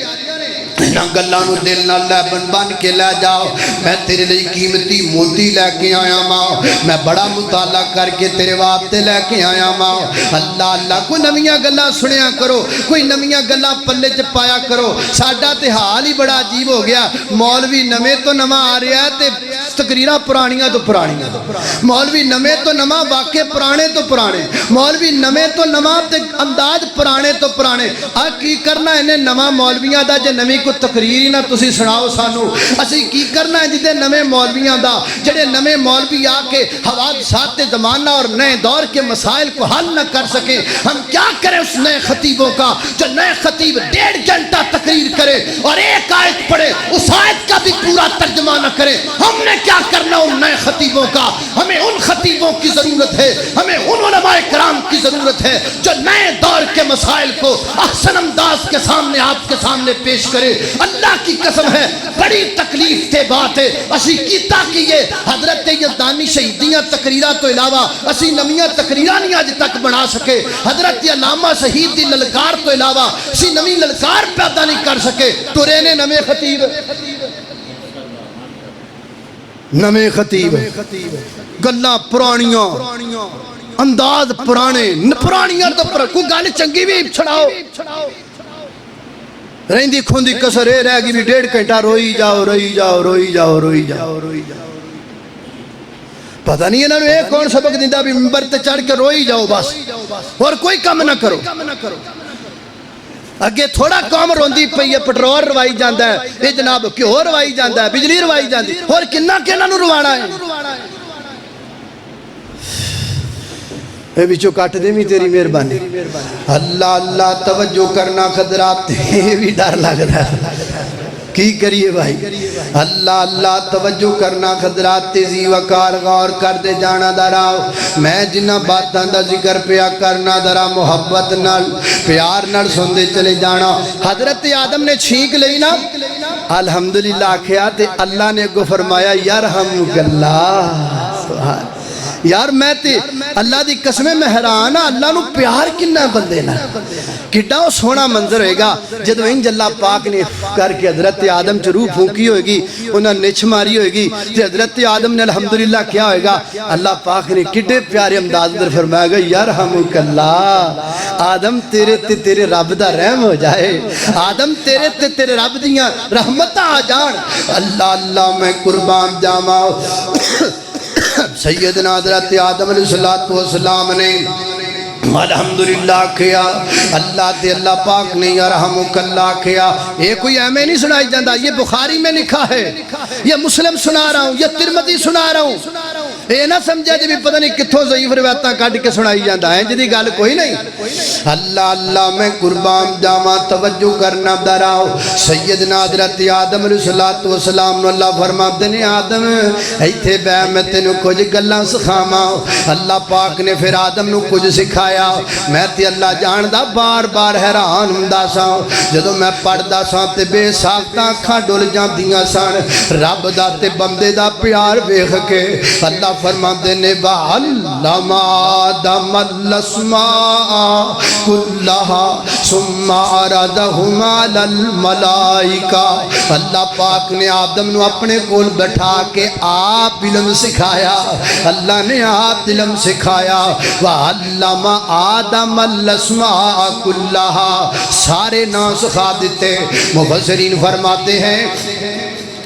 نہ گلاں نو دل نہ لے بن کے لے جاؤ۔ میں تیرے لئی قیمتی موتی لے کے آیا ماں، میں بڑا مطالعہ کر کے تیرے واسطے لے کے آیا ماں۔ اللہ اللہ کوئی نویاں گلاں سنیا کرو، کوئی نویاں گلاں پلے چ پایا کرو۔ ساڈا تے حال ہی بڑا عجیب ہو گیا، مولوی نویں تو نواں آ رہا ہے تے تقریراں پرانیاں تو پرانیاں، مولوی نویں تو نواں واقع پرانے تو پرانے، مولوی نویں تو نواں تے انداز پرانے تو پرانے۔ آ کی کرنا انہیں نواں مولویاں دا جے نویں کو تقریر ہی نہ تسی سناؤ سانو، اسی کی کرنا ہے جدے نویں مولویاں دا، جڑے نویں مولوی آ کے حوادثات زمانہ اور نئے دور کے مسائل کو حل نہ کر سکیں۔ ہم کیا کریں اس نئے خطیبوں کا جو نئے خطیب 1.5 گھنٹہ تقریر کرے اور ایک آیت پڑھے، اس آیت کا بھی پورا ترجمہ نہ کرے؟ ہم نے کیا کرنا ان نئے خطیبوں کا؟ ہمیں ان خطیبوں کی ضرورت ہے، ہمیں ان علماء کرام کی ضرورت ہے جو نئے دور کے مسائل کو احسن انداز کے سامنے آپ کے سامنے پیش کرے۔ اللہ کی قسم ہے بڑی تکلیف تے بات ہے، اسی کیتا کیے حضرت یزدانی شہیدیاں تقریرہ تو علاوہ اسی نمیاں تقریرہ نہیں آج تک بنا سکے، حضرت علامہ شہید دی للکار تو علاوہ اسی نمی للکار پیدا نہیں کر سکے۔ تورے نے نمے خطیب، نمے خطیب، گلاں پرانیاں، انداز پرانے، پرانیاں تو کوئی گل چنگی بھی چھڑاؤ، رہندی کھوندی کسر اے رہ گی بھی 1.5 گھنٹہ روئی جاؤ روئی جاؤ روئی جاؤ روئی جاؤ روئی جاؤ۔ پتہ نہیں انہوں نے ایک کون سبق دیندہ بھی منبر تے چڑھ کے روئی جاؤ بس، اور کوئی کم نہ کرو۔ اگے تھوڑا کام روندی پئی ہے، پٹرول روائی جاندہ ہے، اے جناب کیوں روائی جاندہ ہے، بجلی روائی جاندی، اور کنہ کہنا نو روانا ہے۔ اے بچو کٹ دے بھی تیری مہربانی۔ اللہ اللہ توجہ کرنا خدرات، یہ بھی ڈر لگ رہا ہے۔ کی کریے بھائی اللہ اللہ توجہ کرنا خضرات تیزی وقار غور کر دے جانا دراؤ میں جنہ باتاں دا ذکر پیا کرنا درا محبت نال پیار نال سن دے چلے جانا حضرت آدم نے چھینک لئی نا الحمدللہ آکھیا تے اللہ نے کو فرمایا یرحمک اللہ سبحان یار میں تے اللہ دی قسمیں میں حیران ہاں اللہ نو پیار کنا بندے نا کڈا سونا منظر ہوئے گا جدو انج اللہ پاک نے کر کے حضرت آدم چ روح پھونکی ہوئے گی انہاں نچھ ماری ہوئے گی تے حضرت آدم نے الحمدللہ کیا ہوئے گا اللہ پاک نے کڈے پیارے انداز در فرمایا گا یرحمک اللہ آدم تیرے تے تیرے رب دا رحم ہو جائے آدم تیرے تے تیرے رب دیاں رحمتاں آ جان اللہ اللہ میں قربان جاواں سیدنا حضرت آدم علیہ السلام نے الحمدللہ کیا اللہ تے اللہ پاک نے یرحمک اللہ کیا یہ کوئی ایمیں نہیں سنائی جاندہ یہ بخاری میں لکھا ہے یہ مسلم سنا رہا ہوں یہ ترمذی سنا رہا ہوں یہ نہ سمجھا جی بھی پتہ نہیں کتھوں ضعیف روایتاں کاٹ کے سنائی جاندہ ہے جدی گل کوئی نہیں اللہ اللہ میں قربان جاواں توجہ کرنا دراؤ سیدنا حضرت آدم علیہ السلام اللہ فرماتے ہیں آدم ایتھے بے میں تینوں کچھ گلاں سکھاواں اللہ پاک نے پھر آدم نو کچھ سکھایا میں تے اللہ جاندا بار بار حیران ہوندا ساں جدوں میں پڑھدا ساں تے بے ساختاں اکھاں ڈل جاندیاں سن رب دا تے بندے دا پیار ویکھ کے اللہ فرماندے نے وَعَلَّمَ آدَمَ الْأَسْمَاءَ كُلَّهَا ثُمَّ عَرَضَهُمْ عَلَى الْمَلَائِكَةِ اللہ پاک نے آدم نو اپنے کول بٹھا کے آپ علم سکھایا اللہ نے آپ علم سکھایا وَعَلَّمَ آدَمَ الْأَسْمَاءَ كُلَّهَا سارے نام سکھا دیتے مفسرین فرماتے ہیں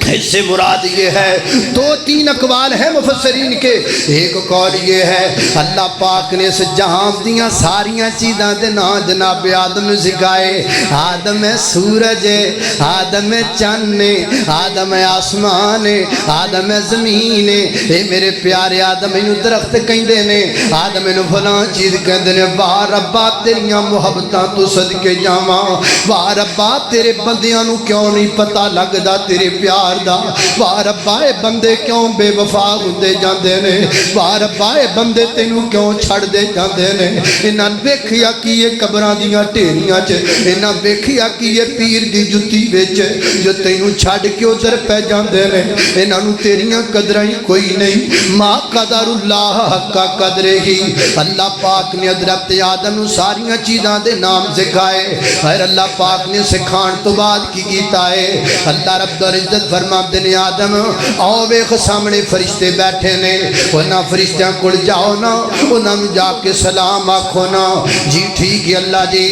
اس سے مراد یہ ہے دو تین اقوال ہیں مفسرین کے ایک قول یہ ہے اللہ پاک نے اس جہاں دیاں ساریاں چیزاں دے نا جناب آدم نے سکھائے آدم ہے سورج آدم ہے چند آدم ہے آسمان آدم ہے زمین اے میرے پیارے آدم انہوں درخت کہندے نے آدم انہوں فلان چیز کہندے نے واہ ربا تیریاں محبتاں تو صدقے جاواں واہ ربا تیرے بندیاں نو کیوں نہیں پتہ لگدا تیرے پیار واہ ربا اے بندے کیوں بے وفا ہوندے جاندے نے واہ ربا اے بندے تینوں کیوں چھڑ دے جاندے نے انہاں ویکھیا کی یہ قبراں دیاں ٹھیریاں چ انہاں ویکھیا کی یہ پیر دی جُتی وچ جو تینوں چھڑ کے ادھر پہ جاندے نے انہاں نوں تیریاں قدراں کوئی نہیں ما قدر اللہ حق قدرے ہی اللہ پاک نے حضرت آدم نوں ساریاں چیزاں دے نام سکھائے خیر اللہ پاک نے سکھان تو بعد کی کیتا ہے اللہ رب العزت فرما دن آدم آؤ ویخ سامنے فرشتے بیٹھے نے انہاں فرشتیاں کڑ جاؤ نا انہاں جا کے سلام آکھو نا جی ٹھیک ہے اللہ جی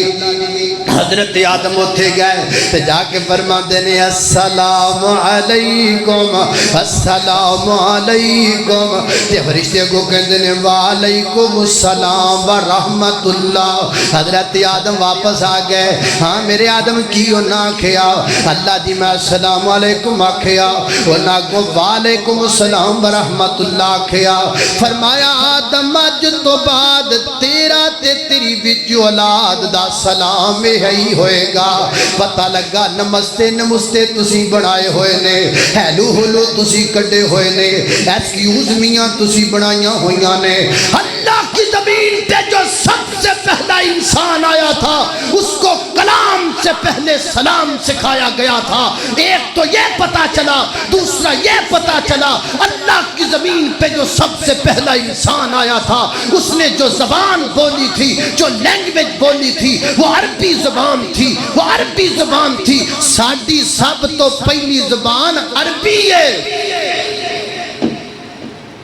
حضرت آدم اٹھے گئے تو جا کے فرما دینے السلام علیکم السلام علیکم تے فرشتے کو کہندے نے وعلیکم السلام ورحمت اللہ حضرت آدم واپس آ گئے ہاں میرے آدم کیوں نہ کھیا اللہ جی میں السلام علیکم آکھیا انہاں کو وعلیکم السلام ورحمت اللہ آکھیا فرمایا آدم اج تو بعد تیرا تے تیری وچ اولاد دا سلام ہی ہوئے گا پتہ لگا نمستے نمستے تسی بنائے ہوئے نے ہیلو ہلو تسی کڈے ہوئے نے ایکسکیوز میاں تسی بنائیاں ہوئیاں نے اللہ کی زمین پہ جو سب سے پہلا انسان آیا تھا اس کو کلام سے پہلے سلام سکھایا گیا تھا ایک تو یہ پتہ چلا دوسرا یہ پتہ چلا اللہ کی زمین پہ جو سب سے پہلا انسان آیا تھا اس نے جو زبان بولی تھی جو لینگویج بولی تھی وہ عربی زبان تھی وہ عربی زبان تھی ساڈی سب تو پہلی زبان عربی ہے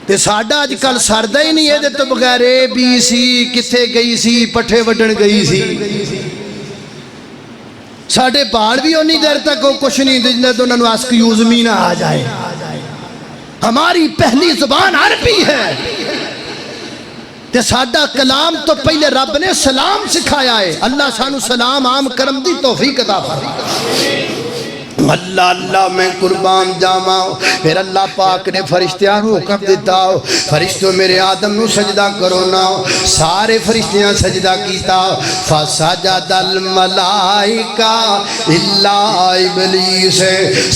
تے ساڈا اج کل سردا ہی نہیں ہے تو بغیر اے بی سی کتھے گئی سی پٹھے وڈن گئی سی ساڈے بال بھی اونی دیر تک کچھ نہیں دے تو انہاں نوں ایکسکیوز می نہ آ جائے ہماری پہلی زبان عربی ہے تے ساڈا کلام تو پہلے رب نے سلام سکھایا ہے اللہ سانو سلام عام کرم دی توفیق عطا فرمائے اللہ اللہ میں قربان جاواں۔ پھر اللہ پاک نے فرشتیاں نو حکم دیتا فرشتوں میرے آدم نو سجدہ کرو نا، سارے فرشتیاں سجدہ کیتا، فسجد الملائکہ الا ابلیس،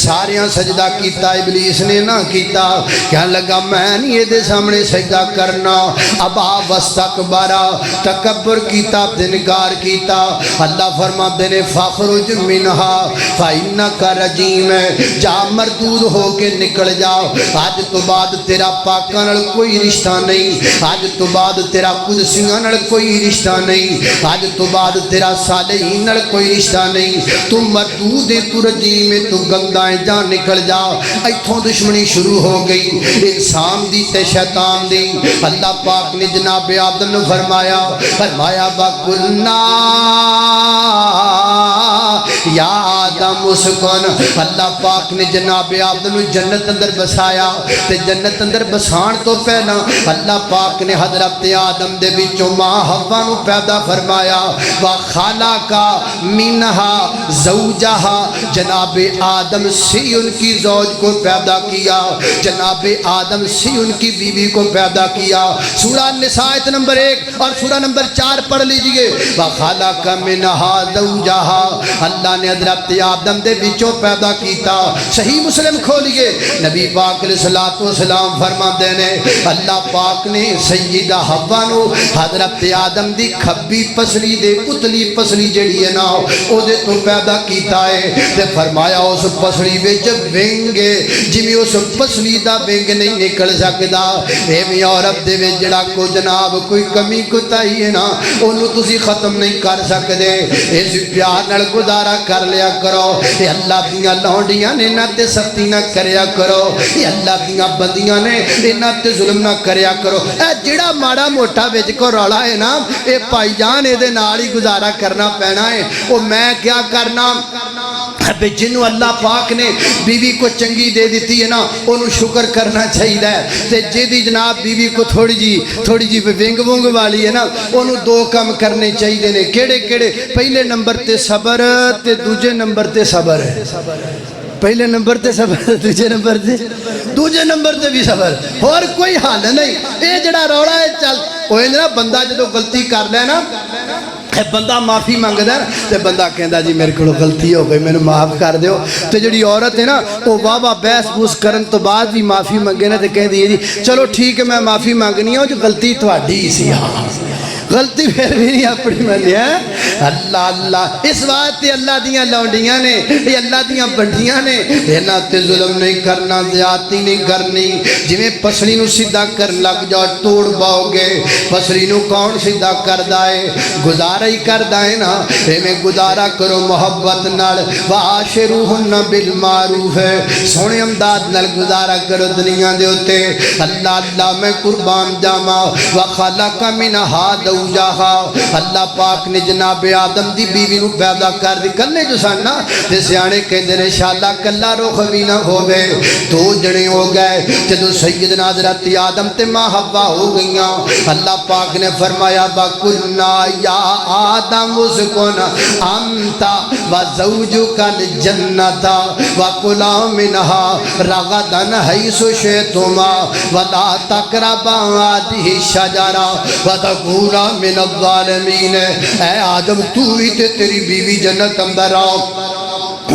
ساریاں سجدہ کیتا، ابلیس نے نہ کیتا، کہنے لگا میں نہیں یہ دے سامنے سجدہ کرنا، ابا واستکبرا، تکبر کیتا، انکار کیتا۔ اللہ فرماتے نے فاخرج منہا فإنک رجیم، جا مردود ہو کے نکل جاؤ، آج تو بعد تیرا پاکاں نال کوئی رشتہ نہیں، آج تو بعد تیرا قدسیاں نال کوئی رشتہ نہیں، آج تو بعد تیرا صالحین نال کوئی رشتہ نہیں، تو مردود ہے، تو رجیم ہے، تو گندا ہے، جا نکل جا۔ ایتھوں دشمنی شروع ہو گئی انسان دی تے شیطان دی۔ اللہ پاک نے جناب آدم نے فرمایا وَقُلْنَا یا آدم اسکن، اللہ پاک نے جناب آدم جنت اندر بسایا، تے جنت اندر بسان تو پہنا اللہ پاک نے حضرت آدم دے بچوں ماں حوا نو پیدا فرمایا، وَخَلَقَ مِنْهَا زَوْجَهَا، جناب آدم سے ان کی زوج کو پیدا کیا، جناب آدم سے ان کی بیوی کو پیدا کیا۔ سورہ نساء آیت نمبر 1 اور سورہ نمبر 4 پڑھ لیجئے، وَخَلَقَ مِنْهَا زَوْجَهَا، اللہ نے حضرت آدم دے بچوں پیدا کیتا۔ صحیح مسلم کھولیے، نبی پاک علیہ السلام فرما دینے اللہ پاک نے سیدہ حوا نو حضرت آدم دی کھبی پسلی دے اتلی پسلی جڑی ہے نا او دے تو پیدا کیتا ہے، تے فرمایا اس پسلی وچ ونگے جویں اس پسلی دا ونگ نہیں نکل سکدا، ایویں عورت دے وچ جڑا کو جناب کوئی کمی کوتاہی ہے نا اونوں تسی ختم نہیں کر سکدے۔ اس پیار نال گزارا کر لیا کرو، یہ اللہ دیاں لونڈیاں نے نہ تے سختی نہ کریا کرو، یہ اللہ دیاں بندیاں نے نہ تے ظلم نہ کریا کرو۔ اے جڑا ماڑا موٹا وچ کو رولا ہے نا اے بھائی جان اے دے نال ہی گزارا کرنا پینا ہے۔ او میں کیا کرنا بے جنوں اللہ پاک نے بیوی کو چنگی دے دیتی ہے نا انہوں شکر کرنا چاہیے ہے، تے جیدی جناب بیوی کو تھوڑی جی ونگ ونگ والی ہے نا انہوں دو کام کرنے چاہیے نے، کیڑے کیڑے؟ پہلے نمبر تے صبر تے دوجے نمبر تے صبر ہے، پہلے نمبر تے صبر، دوجے نمبر تے بھی صبر، اور کوئی حال نہیں۔ اے جڑا روڑا ہے چل اوہ نا بندہ جدو غلطی کر لے نا بندہ معافی مانگدا ہے تے بندہ کہندا جی میرے کو غلطی ہو گئی مینوں معاف کر دیو، تے جڑی عورت ہے نا وہ واہ واہ بحث بوس کرن تو بعد بھی معافی منگے نا تے کہندی ہے جی چلو ٹھیک ہے میں معافی مانگنی ہوں جو غلطی تہاڈی سی، ہاں غلطی پھر بھی نہیں اپنی منی ہے۔ اللہ اللہ اس واسطے اللہ دیاں لونڈیاں نے یہ اللہ دیاں بنڈیاں نے انہاں تے ظلم نہیں کرنا، زیادتی نہیں کرنی۔ جویں پسڑی نو سیدھا کر لگ جاؤ توڑ باؤ گے، پسڑی نو کون سیدھا کردا ہے؟ گزارا ہی کردا ہے نا، ایویں گزارا کرو محبت نال، وعاشروہن بالمعروف، سونے امداد نال گزارا کرو دنیا دے اوتے۔ اللہ اللہ میں قربان جاواں، وخلق منہا زوجہا، اللہ پاک نے جناب آدم دی بیوی نو پیدا کر دی، کلے جو سن نا تے سیانے کہندے نے انشاءاللہ کلا رخ بھی نہ ہووے، دو جنے ہو گئے جدو سیدنا حضرت آدم تے ماں حوا ہو گئیاں۔ اللہ پاک نے فرمایا وَقُلْنَا یا آدم اسکن انت وزوجک الجنۃ وَكُلَا مِنْهَا رَغَدًا حَيْثُ شِئْتُمَا وَلَا تَقْرَبَا هَٰذِهِ الشَّجَرَةَ وَتَكُونَا من الظالمین۔ اے آدم تو ہی تے تیری بیوی جنت اندر آؤ،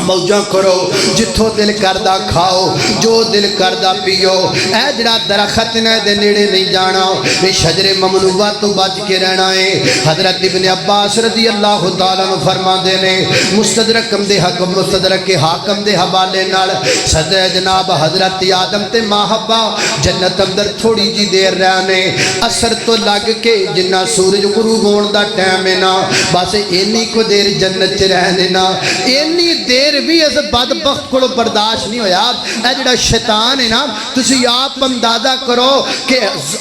موجہ کرو، جتھو دل کردہ کھاؤ، جو دل کردہ پیو، اے جڑا درخت نے دے نیڑے نہیں جانا، یہ شجر ممنوعہ تو بچ کے رہنا ہے۔ حضرت ابن عباس رضی اللہ تعالیٰ نے فرما دینے مستدرکم دے حکم مستدرک حاکم دے حوالے نال صدر جناب حضرت آدم تے ماں حوا جنت اندر تھوڑی جی دیر رہنے، اثر تو لگ کے جنہ سورج غروب ہون دا ٹائم ہے نا بس اینی کو دیر جنت چ رہنے نا، اینی دیر بھی اس بدبخت کو برداشت نہیں ہویا۔ اے جڑا شیطان ہے نا تسی آپ اندازہ کرو کہ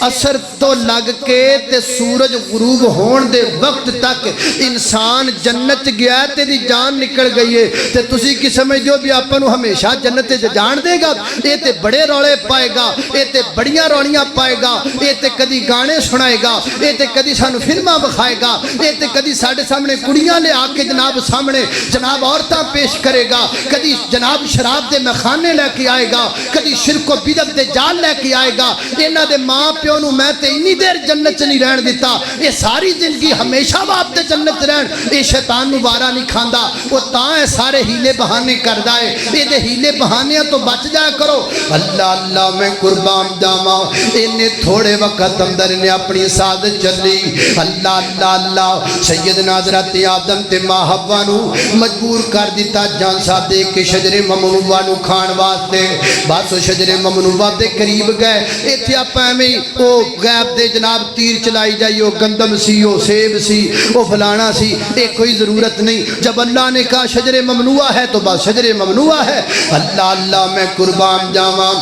اثر تو لگ کے تے سورج غروب ہون دے وقت تک انسان جنت گیا تے دی جان نکل گئی ہے، تے تسی کی سمجھ دیو بھی اپنو ہمیشہ جنت جان دے گا؟ اے تے بڑے رولے پائے گا، اے تے بڑیاں رولیاں پائے گا، اے تے کدی گانے سنائے گا، اے تے کدی سانو فلماں بکھائے گا، اے تے کدی ساڑھے سامنے کڑیاں لے آ کے جناب سامنے جناب عورتاں پیش کرے
کرے گا، کدی جناب شراب دے مخانے لے کے آئے گا، کدی شرک و بدعت دے جال لے کے آئے گا۔ انہاں دے ماں پیو نو میں تے انی دیر جنت چ نہیں رہن دیتا، یہ ساری زندگی ہمیشہ باپ تے جنت رہن، یہ شیطان نو وارا نہیں کھاندا، وہ تاں ہے سارے ہیلے بہانے کردا ہے، یہ دے ہیلے بہانیاں تو بچ جایا کرو۔ اللہ اللہ میں قربان جاواں، انہیں تھوڑے وقت اندر نے اپنی سعادت چلی۔ اللہ اللہ اللہ، سیدنا حضرت آدم تے ماں حوا نو مجبور کر دیتا جان سا دے کے شجر ممنوع نو کھان واسطے، بس وہ شجر ممنوع دے قریب گئے، ایتھے آپا میں او غیب دے جناب تیر چلائی جائی، او گندم سی، او سیب سی، او فلانا سی، ایک کوئی ضرورت نہیں۔ جب اللہ نے کہا شجر ممنوع ہے تو بس شجر ممنوع ہے۔ اللہ اللہ میں قربان جاواں،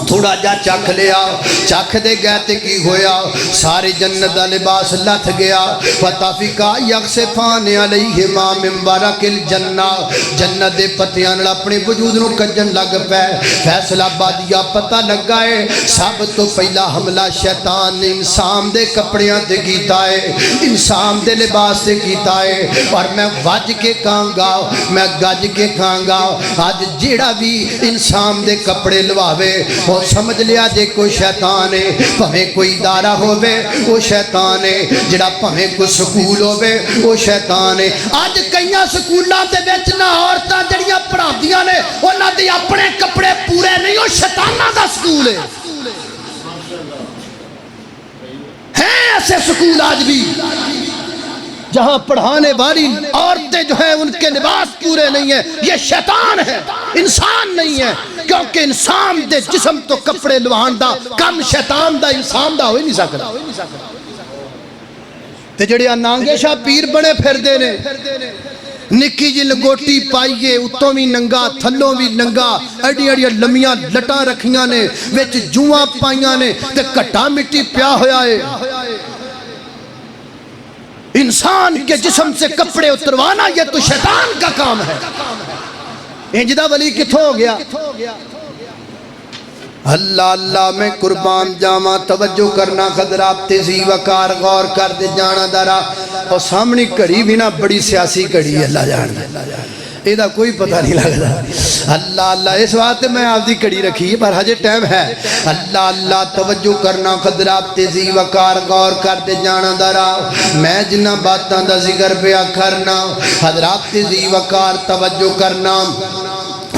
تھوڑا جا چکھ لیا، چکھ دے گئے تے کی ہویا، سارے جنت دا لباس لتھ گیا۔ فتافقا یخصفان علیہما من ورق الجنہ، جنت دے پتیاں نال اپنے وجود نو کجن لگ پے۔ فیصلہ بادیا پتہ لگا ہے، سب تو پہلا حملہ شیطان نے انسان دے کپڑیاں تے کیتا ہے، انسان دے لباس تے کیتا ہے، اور میں وج کے کہاں گا، میں گج کے کہاں گا، آج جیڑا بھی انسان دے کپڑے لواوے وہ سمجھ لیا جے کوئی شیطان ہے، پہمیں کوئی ادارہ ہووے وہ شیطان ہے، جڑا پہمیں کوئی سکول ہووے وہ شیطان ہے۔ آج کئیاں سکولاں دے وچ نہ عورتاں جڑیاں پڑھاندیاں نے انہاں دے اپنے کپڑے پورے نہیں، وہ شیطاناں دا سکول ہے۔ ہیں ایسے سکول آج بھی جہاں پڑھانے والی عورتیں جو ہیں ان کے لباس پورے نہیں ہیں، یہ شیطان ہے، انسان نہیں ہے، کیونکہ انسان دے جسم تو کپڑے لوہان دا کم شیطان دا انسان دا ہوئی نہیں سکتا۔ تے جڑے نانگے شاہ پیر بنے پھر دے نے، نکی جی لنگوٹی پائیے، اتوں بھی ننگا تھلوں بھی ننگا، اڑی اڑی لمیاں لٹاں رکھیاں نے، وچ جوواں پائیاں نے، تے کٹا مٹی پیا ہویا ہے۔ انسان کے جسم سے کپڑے اتروانا یہ تو شیطان کا کام ہے۔ انجدہ ولی کتھوں ہو گیا؟ اللہ اللہ میں قربان جاواں، توجہ کرنا خضرات تیزی وقار غور کر دے جانا دارا، اور سامنے کڑی بھی نہ بڑی سیاسی کڑی ہے، اللہ جان دے ایدہ کوئی پتہ نہیں لگتا۔ اللہ اللہ، اس وقت میں آپ دی کڑی رکھی ہے پر حجے ٹائم ہے۔ اللہ اللہ، توجہ کرنا خضرات تیزی وقار غور کر دے جانا دارا، میں جنہ باتاں دا ذکر پیا کرنا، حضرات تیزی وقار توجہ کرنا۔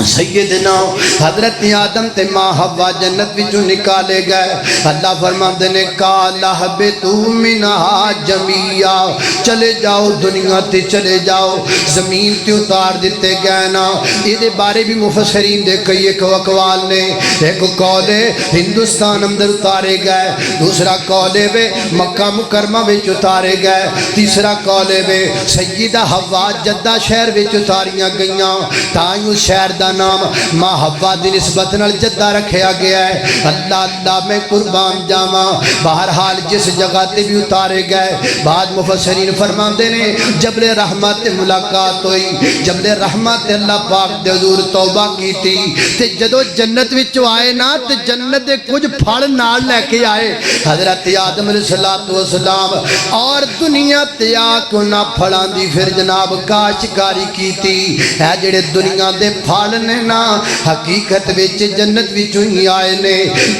سیدنا حضرت آدم تے ماں حوا جنت وچوں نکالے گئے، اللہ فرماندے نے قَالَ اهْبِطُوا مِنْهَا جَمِيعًا، چلے جاؤ دنیا تے چلے جاؤ، زمین تے اتار دیتے گئے نا۔ یہ دے بارے بھی مفسرین دے کئی ایک اقوال نے، ایک قول ہے ہندوستان اندر اتارے گئے، دوسرا قول ہے مکہ مکرمہ وچ اتارے گئے، تیسرا قول ہے سیدہ حوا جدہ شہر وچ اتاریاں گئیاں، تائیں اس شہر دا نام ماں حوا دی نسبت نال جدہ رکھیا گیا ہے۔ اللہ اللہ میں قربان جاواں، بہرحال جس جگہ تے بھی اتارے گئے، بعد مفسرین فرماندے نے جبل رحمت ملاقات ہوئی، جبل رحمت اللہ پاک دے حضور توبہ کی تھی، تے جدو جنت وچوں آئے نا تے جنت دے کچھ پھڑ نال لے کے آئے حضرت آدم علیہ السلام، اور دنیا تے آکو نہ پھڑاں دی پھر جناب کاشتکاری کی تھی۔ اے جڑے دنیا دے پھڑ نے نا حقیقت وچ جنت وچوں ہی آئے نے،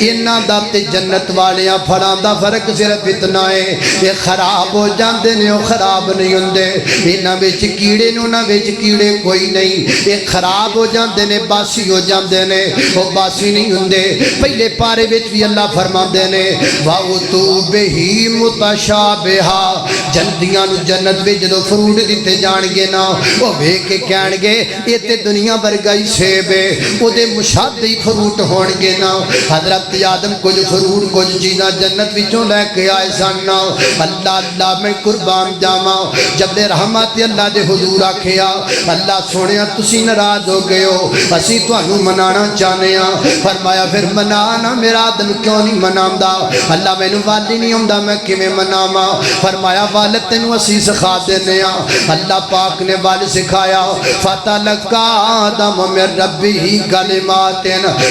انہاں دا تے جنت والیاں پھڑاں دا فرق صرف اتنا ہے، یہ خراب ہو جاندے نے وہ خراب نہیں ہوندے، انہاں وچ کیڑے نے انہاں وچ کیڑے کوئی نہیں، یہ خراب ہو جاندے نے باسی ہو جاندے نے وہ باسی نہیں ہوندے۔ پہلے پارے وچ بھی اللہ فرماندے نے وَأُتُوا بِهِ مُتَشَابِهًا، جلدیاں نو جنت وچ جدوں فروٹ دتے جان گے نا وہ ویکھ کے کہن گے یہ تے دنیا ورگا سیب ہے، او دے مشابہ فروٹ ہون گے نا۔ حضرت آدم کچھ فروٹ کچھ چیزاں جنت وچوں لے کے آئے سن۔ اللہ اللہ میں قربان جاواں، جب رحمت اللہ دے حضور آکھیا اللہ سونیا تسی ناراض ہو گئے ہو، اسی تانوں منانا چاہنے ہاں۔ فرمایا پھر منانا، میرا آدم کیوں نہیں مناندا؟ اللہ مینوں والی نہیں ہوندا میں کیویں مناواں؟ فرمایا والد تینوں اسی سکھا دینے ہاں۔ اللہ پاک نے والد سکھایا فتلقى آدم من
من ربه کلمات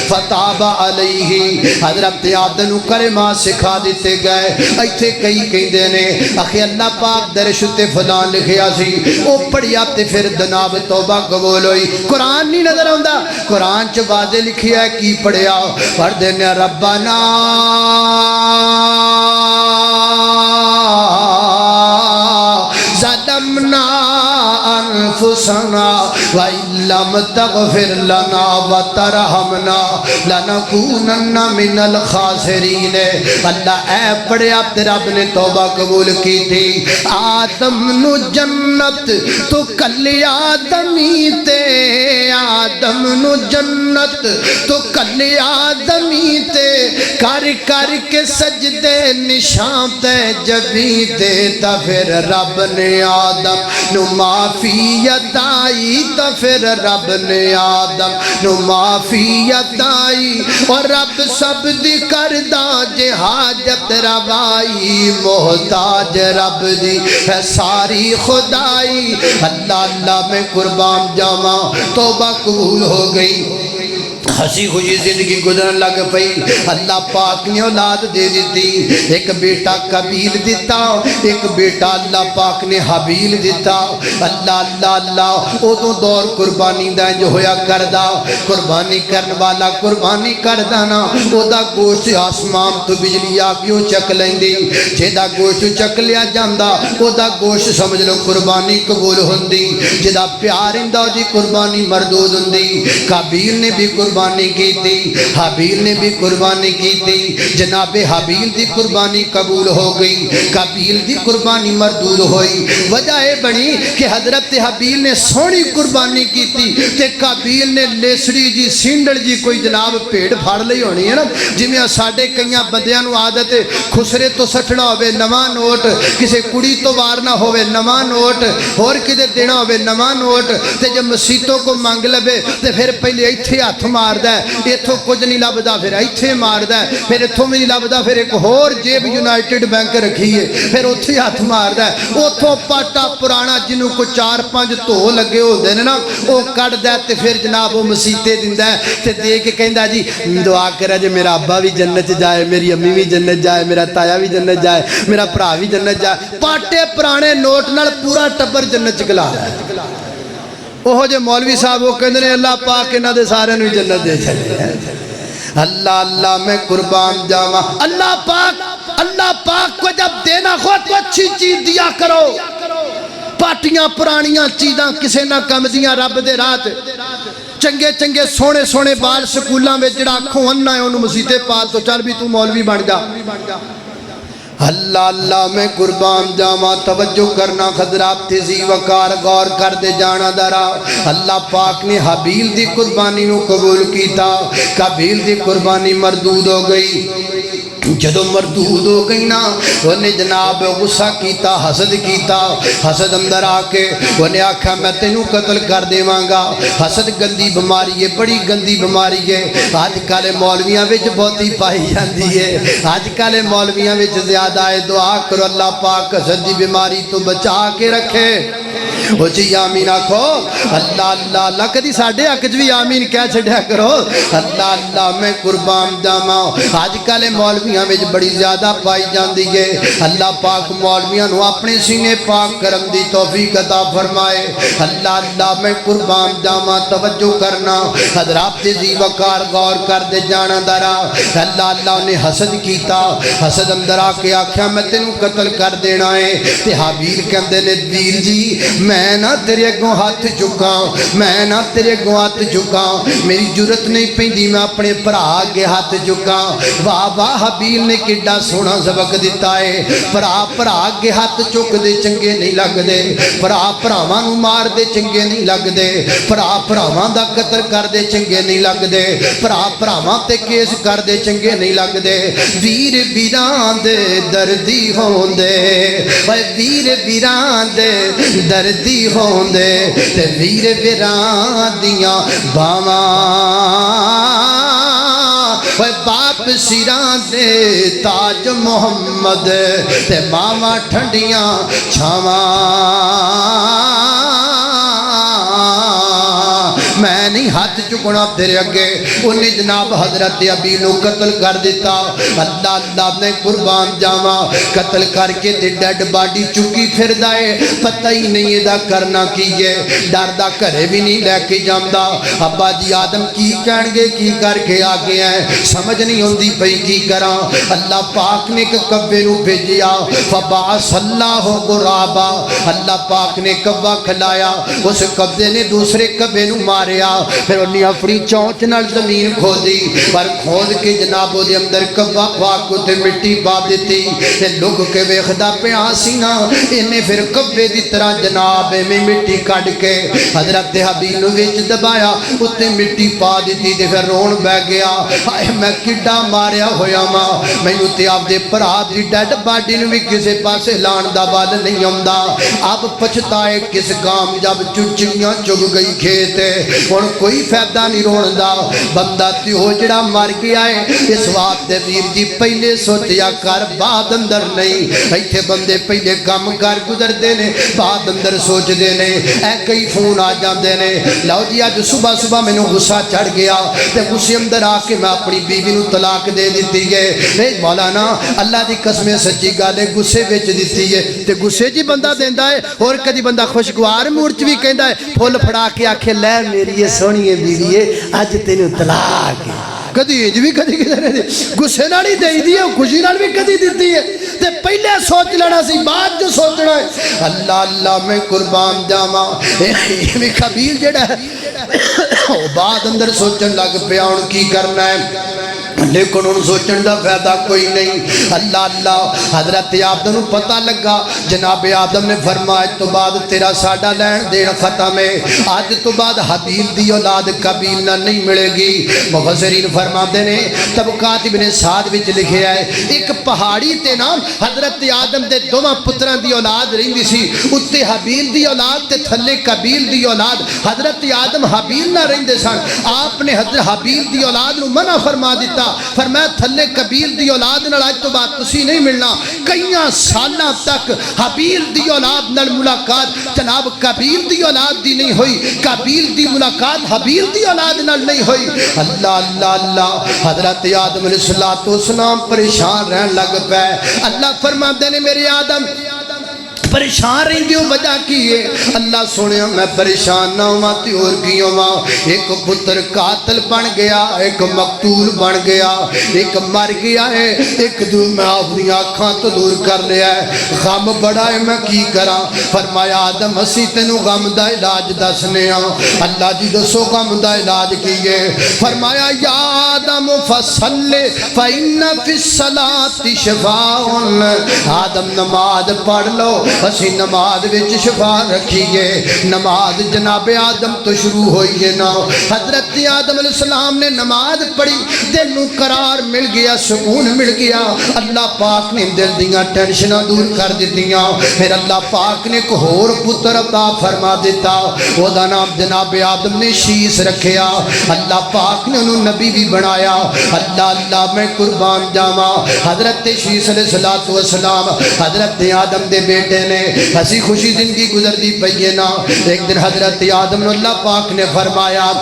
فتاب علیہ، حضرت آدم نو کلمات سکھا دیتے گئے۔ ایتھے کئی کہندے نے اخی اللہ پاک درش تے فلان لکھیا سی، او پڑھیا تے پھر جناب توبہ قبول ہوئی۔ قرآن نہیں نظر آندا، قرآن چ واضح لکھیا ہے کی پڑھیا، پڑھ دینے ربنا ظلمنا انفسنا وَإِن لَّمْ تَغْفِرْ لَنَا وَتَرْحَمْنَا لَنَكُونَنَّ مِنَ الْخَاسِرِينَ۔ اللہ اے پڑھے آپ رب نے توبہ قبول کی تھی۔ آدم نو جنت تو کلی آدمی تے، آدم نو جنت تو کلی آدمی تے، کر کر کے سجدے نشان تے جبی تے، تا پھر رب نے آدم نو معافی عطائی، تا پھر رب نے آدم نو معافی عطائی، اور رب سب دی کردہ جے حاجت روائی، محتاج رب دی ہے ساری خدائی۔ اللہ اللہ میں قربان جاواں، توبہ قبول ہو گئی، ہنسی خوشی زندگی گزرن لگ پئی۔ اللہ پاک نے اولاد دے دیتی، ایک بیٹا قابیل دیتا، ایک بیٹا اللہ پاک نے حابیل دیتا۔ اللہ اللہ اللہ ادو دور قربانی دا جو ہویا کردہ، قربانی کرن والا قربانی کردہ نا، او دا گوشت آسمان تو بجلی آگیوں چک لیندی، جے دا گوشت چک لیا جاندہ، او دا گوشت سمجھ لو قربانی قبول ہوندی، جے دا پیار اندہ دی قربانی مردود ہوندی۔ قابیل نے بھی قربانی کی تھی، حابیل نے بھی قربانی کی تھی، جناب حابیل دی قربانی قبول ہو گئی، قابیل دی قربانی مردود ہوئی۔ وجہ یہ بنی کہ حضرت حابیل نے سونی قربانی کی تھی تے قابیل نے لیسڑی جی سینڈل جی کوئی جناب پیڑ پھاڑ لئی ہونی ہے نا، جمعہ ساڑھے کئیاں بندیاں نو عادت ہے خسرے تو سٹنا ہوئے نواں نوٹ، کسے کڑی تو وارنا ہوئے نواں نوٹ، اور کدے دینا ہوئے نواں نوٹ، تے جب مسیتوں کو مانگ لبے تے پھر پہلے ایتھے ہاتھ مار دا ہے، ایتھوں کچھ نہیں لبدا پھر ایتھے مار دا ہے، پھر ایتھوں بھی نہیں لبدا پھر ایک اور جیب یونائٹڈ بینک رکھی ہے، پھر اتھے ہاتھ مار دا ہے، اتھوں پاٹا پرانا جنہوں کو 4-5 تو لگے ہو دینے نا، وہ کٹ دا ہے تے پھر جناب وہ مسیتے دیندہ ہے، تے دے کے کہندہ جی دعا کرا جے میرا ابا بھی جنت جائے، میری امی بھی جنت جائے، میرا تایا بھی جنت جائے، میرا پرا بھی جنت جائے، پاٹے پرانے نوٹ نال پورا ٹبر جنت چکلا رہا ہے۔ وہ جو مولوی صاحب وہ کہندے نے اللہ پاک انہاں دے سارے نو جنت دے چھڑے۔ اللہ اللہ میں قربان جاواں، اللہ پاک کو جب دینا خود کو اچھی چیز دیا کرو، پاٹیاں پرانیاں چیزاں کسے نہ کم دیاں رب دے رات، چنگے چنگے سونے سونے بال سکولاں میں جڑا کھوں انہاں انہوں مسیتے پال تو چل بھی تو مولوی بن جا۔ اللہ اللہ میں قربان جاواں، توجہ کرنا حضرات تیزی وقار غور کر دے جانا درا۔ اللہ پاک نے حابیل دی قربانی نو قبول کیتا، قابیل دی قربانی مردود ہو گئی۔ جدو مردود ہو گئی نا، انہیں جناب غصہ کیتا، حسد کیتا، حسد اندر آکے انہیں آکھا میں تینوں قتل کر دے مانگا۔ حسد گندی بماری ہے، بڑی گندی بماری ہے، آج کالے مولویاں وچ بہتی پائی جاندی ہے، آج کالے مولویاں وچ زیادہ ہے۔ دعا کرو اللہ پاک حسد دی بیماری تو بچا کے رکھے۔ وہ جی آمین آکھو، اللہ اللہ اللہ کدی ساڑھے اکج بھی آمین کہہ چھڑیا کرو۔ اللہ اللہ میں قربان جاواں، آج کالے مولویاں وچ بڑی زیادہ پائی جاندی ہے۔ اللہ پاک مولویاں نو اپنے سینے پاک کرم دی توفیق عطا فرمائے۔ اللہ اللہ میں قربان جاواں، توجہ کرنا حضرات دی وقار غور کر دے جانا درا۔ اللہ اللہ نے حسد کیتا، حسد اندر آ کے آکھیا میں تینوں قتل کر دینا ہے۔ تے حابیل کہندے نے ویر جی میں نہ تیرے اگوں ہاتھ چکاں، میں نہ اگوں ہاتھ چکاں، میری جرت نہیں پیندی میں اپنے بھرا اگے ہاتھ چکاں۔ واہ واہ حابیل نے کڈا سونا سبق دیتا ہے۔ بھرا اگے ہاتھ چک دے چنگے نہیں لگ دے، بھرا بھراواں نوں مار دے چنگے نہیں لگ دے، بھرا بھراواں دا قتل کر دے چنگے نہیں لگ دے، بھرا بھراواں تے کیس کر دے چنگے نہیں لگ دے۔ ویر ویراں دے دردی ہوندے، اے ویر ویراں دے دردی ہوندے، تے ویر ویراں دیاں باواں، اے باپ سراں دے تاج محمد، تے ماواں ٹھنڈیاں چھاواں،
میں نہیں ہاتھ چکنا تیرے اگے. انہیں جناب حضرت ابی نو قتل کر دیتا. اللہ اللہ نے قربان جاواں قتل کر کے تے ڈیڈ باڈی چکی پھر دائے پتہ ہی نہیں یہ کرنا کی ہے. ڈردا گھرے بھی نہیں لے کے جاندا. ابا جی آدم کی کہن گے کی کر کے آ گئے ہیں سمجھ نہیں ہوندی پئی کی کراں. اللہ پاک نے ایک کبے نو بھیجیا فبعث اللہ غرابا. اللہ پاک نے کبا کھلایا اس کبے نے دوسرے کبے نو ماریا. پھر انہیں اپنی چونچ نال زمین کھودی پر کھود کے جناب دے اندر کبا پاک کو تے مٹی پا دیتی تے لوگ کے ویکھدا پیا سی نا. انہیں پھر کبے دی طرح جناب میں مٹی کڈ کے حضرت حبیب نو وچ دبایا اتے مٹی پا دیتی تے پھر رون بہ گیا. ہائے میں کڈا ماریا ہویا ماں مینوں تے آپ دے بھرا دی ڈیڈ باڈی نو وی کسے پاسے لان دا بال نہیں آوندا. اب پچھتائے کس کام جب چڑچڑیاں چگ گئی کھیت ہن کوئی فائدہ نہیں رون دا. بندہ تے ہو جڑا مر گیا ہے اس واسطے ویر جی پہلے سوچیا کر بعد اندر نہیں. ایتھے بندے پہلے کام کر گزردے نے بعد اندر سوچ دے نے. اے کئی فون آ جاندے نے لو جی اج صبح صبح مینوں غصہ چڑھ گیا تے غصے اندر آ کے میں اپنی بیوی نو طلاق دے دتی ہے. اے مولانا اللہ دی قسم سچی گل ہے غصے وچ دتی ہے تے غصے جی بندہ دیندا ہے. اور کدی بندہ خوشگوار موڈ چ وی کہندا ہے پھل پھڑا کے آکھے لے میری سونی بیوی ہے اج تینوں طلاق ہے. کدی انج بھی کدی کدی غصے نال ہی دئی دی ہے خوشی نال بھی کدی دتی ہے تے پہلے سوچ لینا سی بعد جو سوچنا ہے. اللہ اللہ میں قربان جاواں اے خبیر جڑا ہے او بعد اندر سوچن لگ پیا ہن کی کرنا ہے لیکن ان سوچن دا فائدہ کوئی نہیں. اللہ اللہ حضرت آدم نو پتہ لگا جناب آدم نے فرمایا تو بعد تیرا ساڈا لین دین ختم ہے. آج تو بعد حابیل دی اولاد قابیل نہ نہیں ملے گی. مفسرین فرماتے نے طبقات ابن سعد وچ لکھیا ہے ایک پہاڑی تے نام حضرت آدم دے دوواں پتراں دی اولاد رہندی سی. اُتے حابیل دی اولاد تے تھلے قابیل دی اولاد. حضرت آدم حابیل نہ رہندے سن. آپ نے حضرت حابیل دی اولاد نو منع فرما دیتا فرمایا تھلے قبیل دی اولاد نال اج تو بعد تسی نہیں ملنا. کئیاں سالاں تک حابیل دی اولاد نال ملاقات جناب قبیل دی اولاد دی نہیں ہوئی. قبیل دی ملاقات حابیل دی اولاد نال نہیں ہوئی. اللہ اللہ اللہ حضرت آدم علیہ السلام پریشان رہن لگ پے. اللہ فرماتے نے میرے آدم پریشان رہندی ہوں وجہ کی ہے. اللہ سنیا میں پریشان نہ ہوا تے اور کی ہوا. ایک پتر قاتل بن گیا ایک مقتول بن گیا ایک مر گیا ہے ایک دو میں اپنی آنکھاں تو دور کر لیا ہے. غم بڑا ہے میں کی کراں. فرمایا آدم اسی تینوں غم دا علاج دسنے ہاں. اللہ جی دسو غم دا علاج کیے. فرمایا یا آدم فصل فإن فی الصلاۃ شفاء. آدم نماز پڑھ لو اسی نماز وچ شفا رکھیے. نماز جناب آدم تو شروع ہوئی ہے نا. حضرت آدم علیہ السلام نے نماز پڑھی دل نو قرار مل گیا سکون مل گیا. اللہ پاک نے دل دیاں ٹینشناں دور کر دتیاں. پھر اللہ پاک نے ایک ہور پتر عطا فرما دیتا. او دا نام جناب آدم نے شیس رکھیا. اللہ پاک نے انہوں نبی بھی بنایا. اللہ اللہ میں قربان جاواں حضرت شیس علیہ السلام حضرت آدم دے بیٹے نے ہسی خوشی زندگی گزر دی پئی نا. ایک دن حضرت آدم نے اللہ پاک نے فرمایا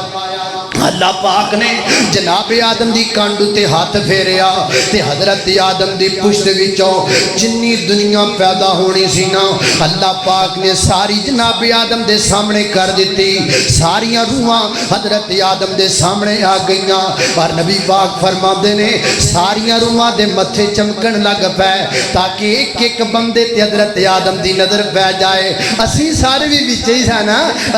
اللہ پاک نے جناب آدم دی کانڈ تے ہاتھ پھیریا تے حضرت آدم دی پشت وچوں جنی دنیا پیدا ہونی سی نا اللہ پاک نے ساری جناب آدم دے سامنے کر دیتی. ساریاں روحاں حضرت آدم دے سامنے آ گئیاں. اور نبی پاک فرماندے نے ساریاں روحاں دے متھے چمکن لگ پے تاکہ ایک ایک بندے تے حضرت آدم دی نظر پہ جائے. اسی سارے بھی وچ ہی سن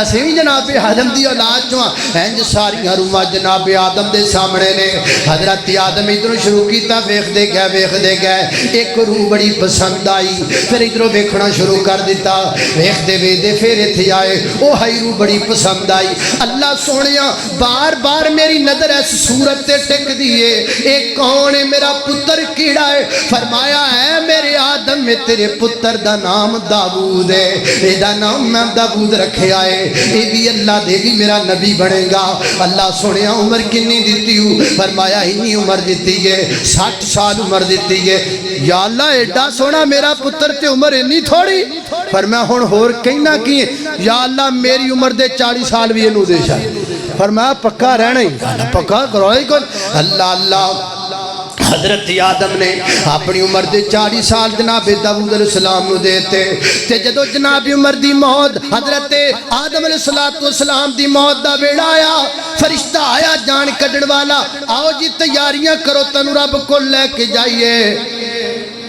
اسی بھی جناب آدم دی اولاد چوں انج ساری روما جناب آدم دے سامنے نے. حضرت آدم ادھر شروع کیتا ویکھ دے گئے ایک روح بڑی پسند آئی. پھر ادھر ویکھنا شروع کر دیتا ویکھ دے پھر ایتھے آئے او ہائی روح بڑی پسند آئی. اللہ سونیا بار بار میری نظر اس صورت تے ٹک دیئے اے کون ہے میرا پتر کیڑا ہے. فرمایا ہے میرے آدم میں تیرے پتر دا نام داؤد ہے. اے دا نام میں داؤد رکھے آئے اے بھی اللہ دے بھی میرا نبی بنے گا. اللہ سنیا عمر کنی دیتی ہوں. فرمایا اتنی عمر دیتی ہے 60 سال عمر دیتی ہے. یا اللہ ایڈا سونا میرا پتر تے عمر اتنی تھوڑی. فرمایا ہن ہور کہنا کی یا اللہ میری عمر دے 40 سال بھی انہوں دے شاید فرمایا پکا رہنا ہی پکا کرو ہی کون اللہ اللہ حضرت آدم نے اپنی عمر دے 40 سال جناب داؤد علیہ السلام نو دیتے تے جدو جناب عمر دی موت حضرت آدم علیہ السلام دی موت دا ویڑا آیا فرشتہ آیا جان کڈن والا آؤ جی تیاریاں کرو تنو رب کو لے کے جائیے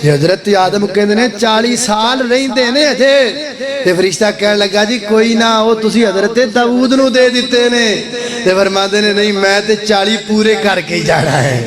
حضرت آدم کہندے نے 40 سال رہندے نے اجے تے فرشتہ کہنے لگا جی کوئی نہ او تسی حضرت داؤد نو دے دیتے نے تے فرماندے نے نہیں میں تے 40 پورے کر کے جانا ہے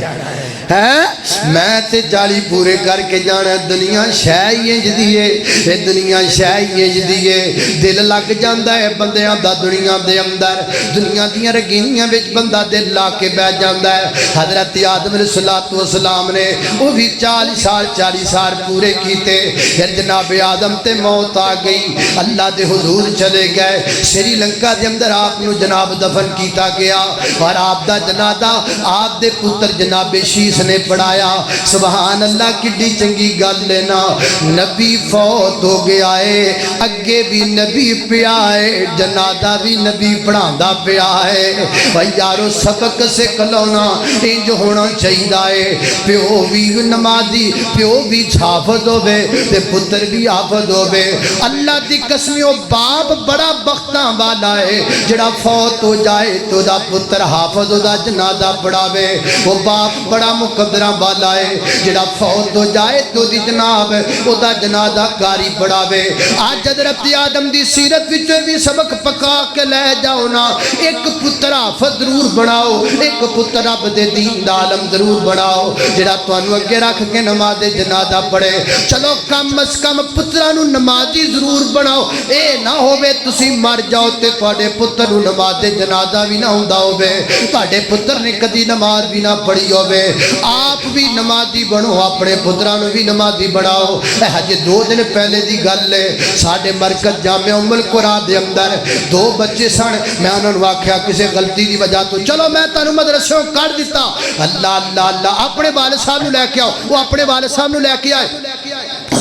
میں تے 40 پورے کر کے جانا ہے دنیا شے ہی انج دی ہے دنیا شے ہی انج دی ہے دل لگ جاندا ہے بندیاں دا دنیا دے اندر دنیا دیاں رگینیاں وچ بندہ دل لا کے بیٹھ جاندا ہے حضرت آدم علیہ السلام نے وہ بھی 40 سال پورے کیتے پھر جناب آدم تے موت آ گئی اللہ دے حضور چلے گئے سری لنکا دے اندر آپ نو جناب دفن کیتا گیا اور آپ دا جنازہ آپ دے پتر جناب شیش نے پڑھایا سبحان اللہ کڈی چنگی گل لینا نبی فوت ہو گیا ہے اگے بھی نبی پیا ہے جنازہ بھی نبی پڑھاندا پیا ہے بھائی یارو سبق سے کلونا انج ہونا چاہیے پیو بھی نمازی پیو بھی حافظ ہوے تے پتر بھی حافظ ہوے اللہ دی قسمیوں باپ بڑا بختاں والا ہے جڑا فوت ہو جائے تو دا پتر حافظ دا جنازہ پڑھاوے وہ باپ بڑا مقدرہ والا ہے جڑا فوت ہو جائے تو دی جناب او دا جنازہ کاری پڑھاوے آج حضرت آدم دی سیرت وچ بھی سبق پکا کے لے جاؤ نا ایک پتر حافظ ضرور بناؤ ایک پتر رب دے دین دا عالم ضرور بناؤ جڑا تانوں اگے رکھ کے نماز جنازہ پڑھے چلو کم از کم پتراں نو نمازی ضرور بناؤ اے نہ ہوے تسی مر جاؤ تے تواڈے پتر نو نماز جنازہ بھی نہ ہوندا ہوے تواڈے پتر نے کدی نماز بھی نہ پڑھی ہوے آپ بھی نمازی بنو اپنے پتراں نو بھی نمازی بناؤ ہجے 2 دن پہلے دی گل ہے ساڈے مرکز جامعہ ام القرآن دے اندر 2 بچے سن میں انہاں نو آکھیا کسے غلطی دی وجہ تو چلو میں تانوں مدرسوں کر دیتا اللہ اللہ اللہ اپنے والد صاحب نو لے کے آؤ وہ اپنے والد صاحب نو لے کے آئے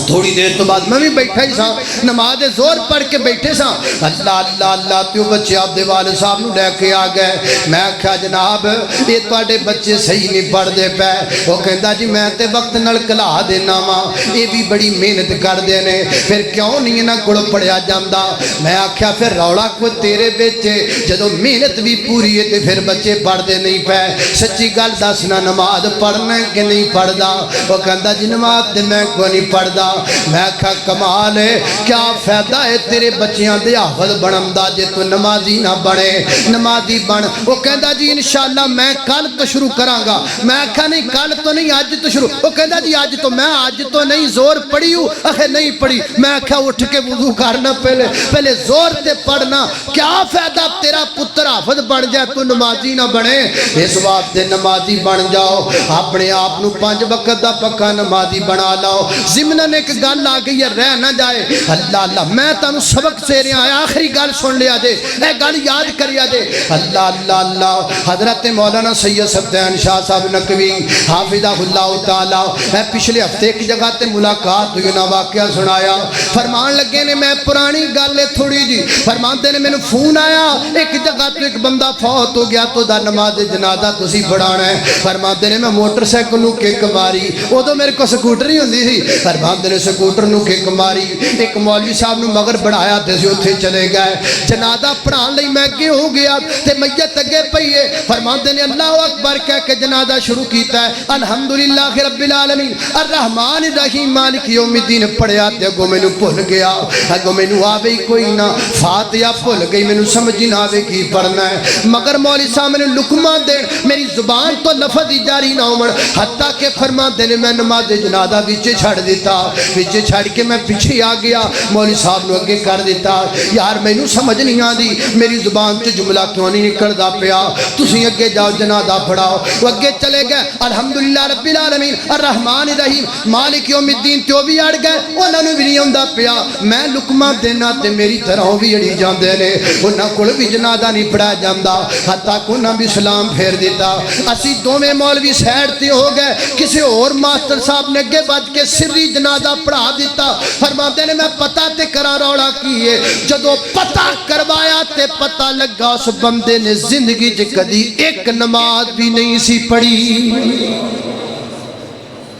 تھوڑی دیر تو بعد میں بھی بیٹھا ہی سا نماز زور پڑھ کے بیٹھے سا اللہ اللہ اللہ تیو بچے آپ دے والد صاحب نو لے کے آ گئے میں کہا جناب یہ تواڈے بچے صحیح نہیں پڑھ دے پے وہ کہندا جی میں تے وقت نال کلا دینا وا یہ بھی بڑی محنت کر دے نے پھر کیوں نہیں انہاں کول پڑھیا جاندا میں آکھیا پھر روڑا کوئی تیرے بچے جدوں محنت بھی پوری ہے تے پھر بچے پڑھ دے نہیں پے سچی گل دسنا نماز پڑھنا کہ نہیں پڑھدا وہ کہندا جی نماز تے میں کوئی نہیں پڑھدا میں کہا کمال ہے کیا فائدہ ہے تیرے بچیاں دے حافظ بنن دا جے تو نمازی نہ بنے نمازی بن وہ کہندا جی انشاءاللہ میں کل تو شروع کراں گا میں کہا نہیں کل تو نہیں آج تو شروع وہ کہندا جی آج تو میں آج تو نہیں زور پڑھی ہوں اخے نہیں پڑھی میں کہا اٹھ کے وضو کرنا پہلے زور تے پڑھنا کیا فائدہ تیرا پتر حافظ بن جائے تو نمازی نہ بنے اس واسطے نمازی بن جاؤ اپنے آپ نو 5 وقت دا پکا نمازی بنا لاؤ ضمن ایک گل آ گئی ہے رہ نہ جائے اللہ اللہ میں تانوں سبق سے رہا ہے آخری گل سن لیا جے اے گل یاد کریا جے اللہ اللہ اللہ حضرت مولانا سید سبتین شاہ صاحب نقوی حافظہ اللہ تعالی پچھلے ہفتے ایک جگہ تے ملاقات ہوئی نہ واقعہ سنایا فرمان لگے نے میں پرانی گل ہے تھوڑی جی فرماندے نے مینوں فون آیا ایک جگہ تو ایک بندہ فوت ہو گیا تو دا نماز جنازہ تسی پڑھانا ہے فرماندے نے میں موٹر سائیکل نو کک ماری ادو میرے کو سکوٹر ہی ہوندی سی فرماندے نے سکوٹر نو کک ماری ایک مولوی صاحب نو مگر بڑھایا تے سی اوتھے چلے گئے جنازہ پڑھان لئی میں کہ ہو گیا تے میت اگے پئی ہے فرماندے نے اللہ اکبر کہہ کے جنازہ شروع کیتا ہے الحمدللہ رب العالمین الرحمن الرحیم مالک یوم الدین پڑھیا تے اگوں مینوں بھول گیا اگوں مینوں آوے کوئی نہ فاتحہ بھول گئی مینوں سمجھ نہ آوے کی پڑھنا ہے مگر مولوی صاحب مینوں لقمہ دین میری زبان تو لفظ ہی جاری نہ ہون حتیٰ کہ فرماندے نے میں نماز جنازہ وچ چھڑ دیتا وچ چھڑ کے میں پیچھے آ گیا مولوی صاحب نو اگے کر دیتا یار مینوں سمجھ نہیں آندی میری زبان تے جملہ کیوں نہیں نکلدا پیا تسی اگے جاؤ جنازہ پڑھاؤ وہ اگے چلے گئے الحمدللہ رب العالمین الرحمن الرحیم مالک یوم الدین تو بھی اڑ گئے انہاں نوں بھی نہیں آندا پیا میں لقمہ دینا تے میری طرح بھی اڑی جاندے نے انہاں کول بھی جنازہ نہیں پڑھایا جاندا حتیٰ کہ انہاں بھی سلام پھیر دیتا اسی دوویں مولوی سائیڈ تے ہو گئے کسی اور ماسٹر صاحب نے اگے بج کے سری جنازہ اللہ پڑھا دیتا فرماتے نے میں پتہ تے کرا روڑا کیے جدو پتہ کروایا تے پتہ لگا اس بندے نے زندگی جے کدی ایک نماز بھی نہیں سی پڑھی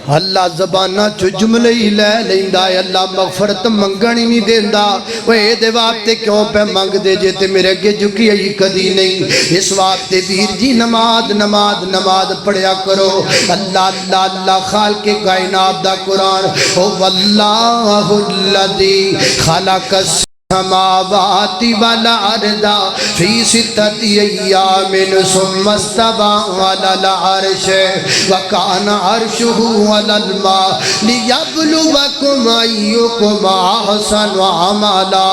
اللہ زبانہ چو جملے ہی لے لیندہ ہے اللہ مغفرت منگنی نہیں دیندہ وہ دے واسطے کیوں پہ منگ دے جے تے میرے کے جھکی ہی کدی نہیں اس واسطے ویر جی نماز پڑھیا کرو اللہ اللہ اللہ خالق کائنات دا قرآن او واللہ الذی خلق السماوات والارض فی ستۃ ایام ثم استوى علی العرش وکان عرشہ علی الماء لیبلوکم ایکم احسن عملا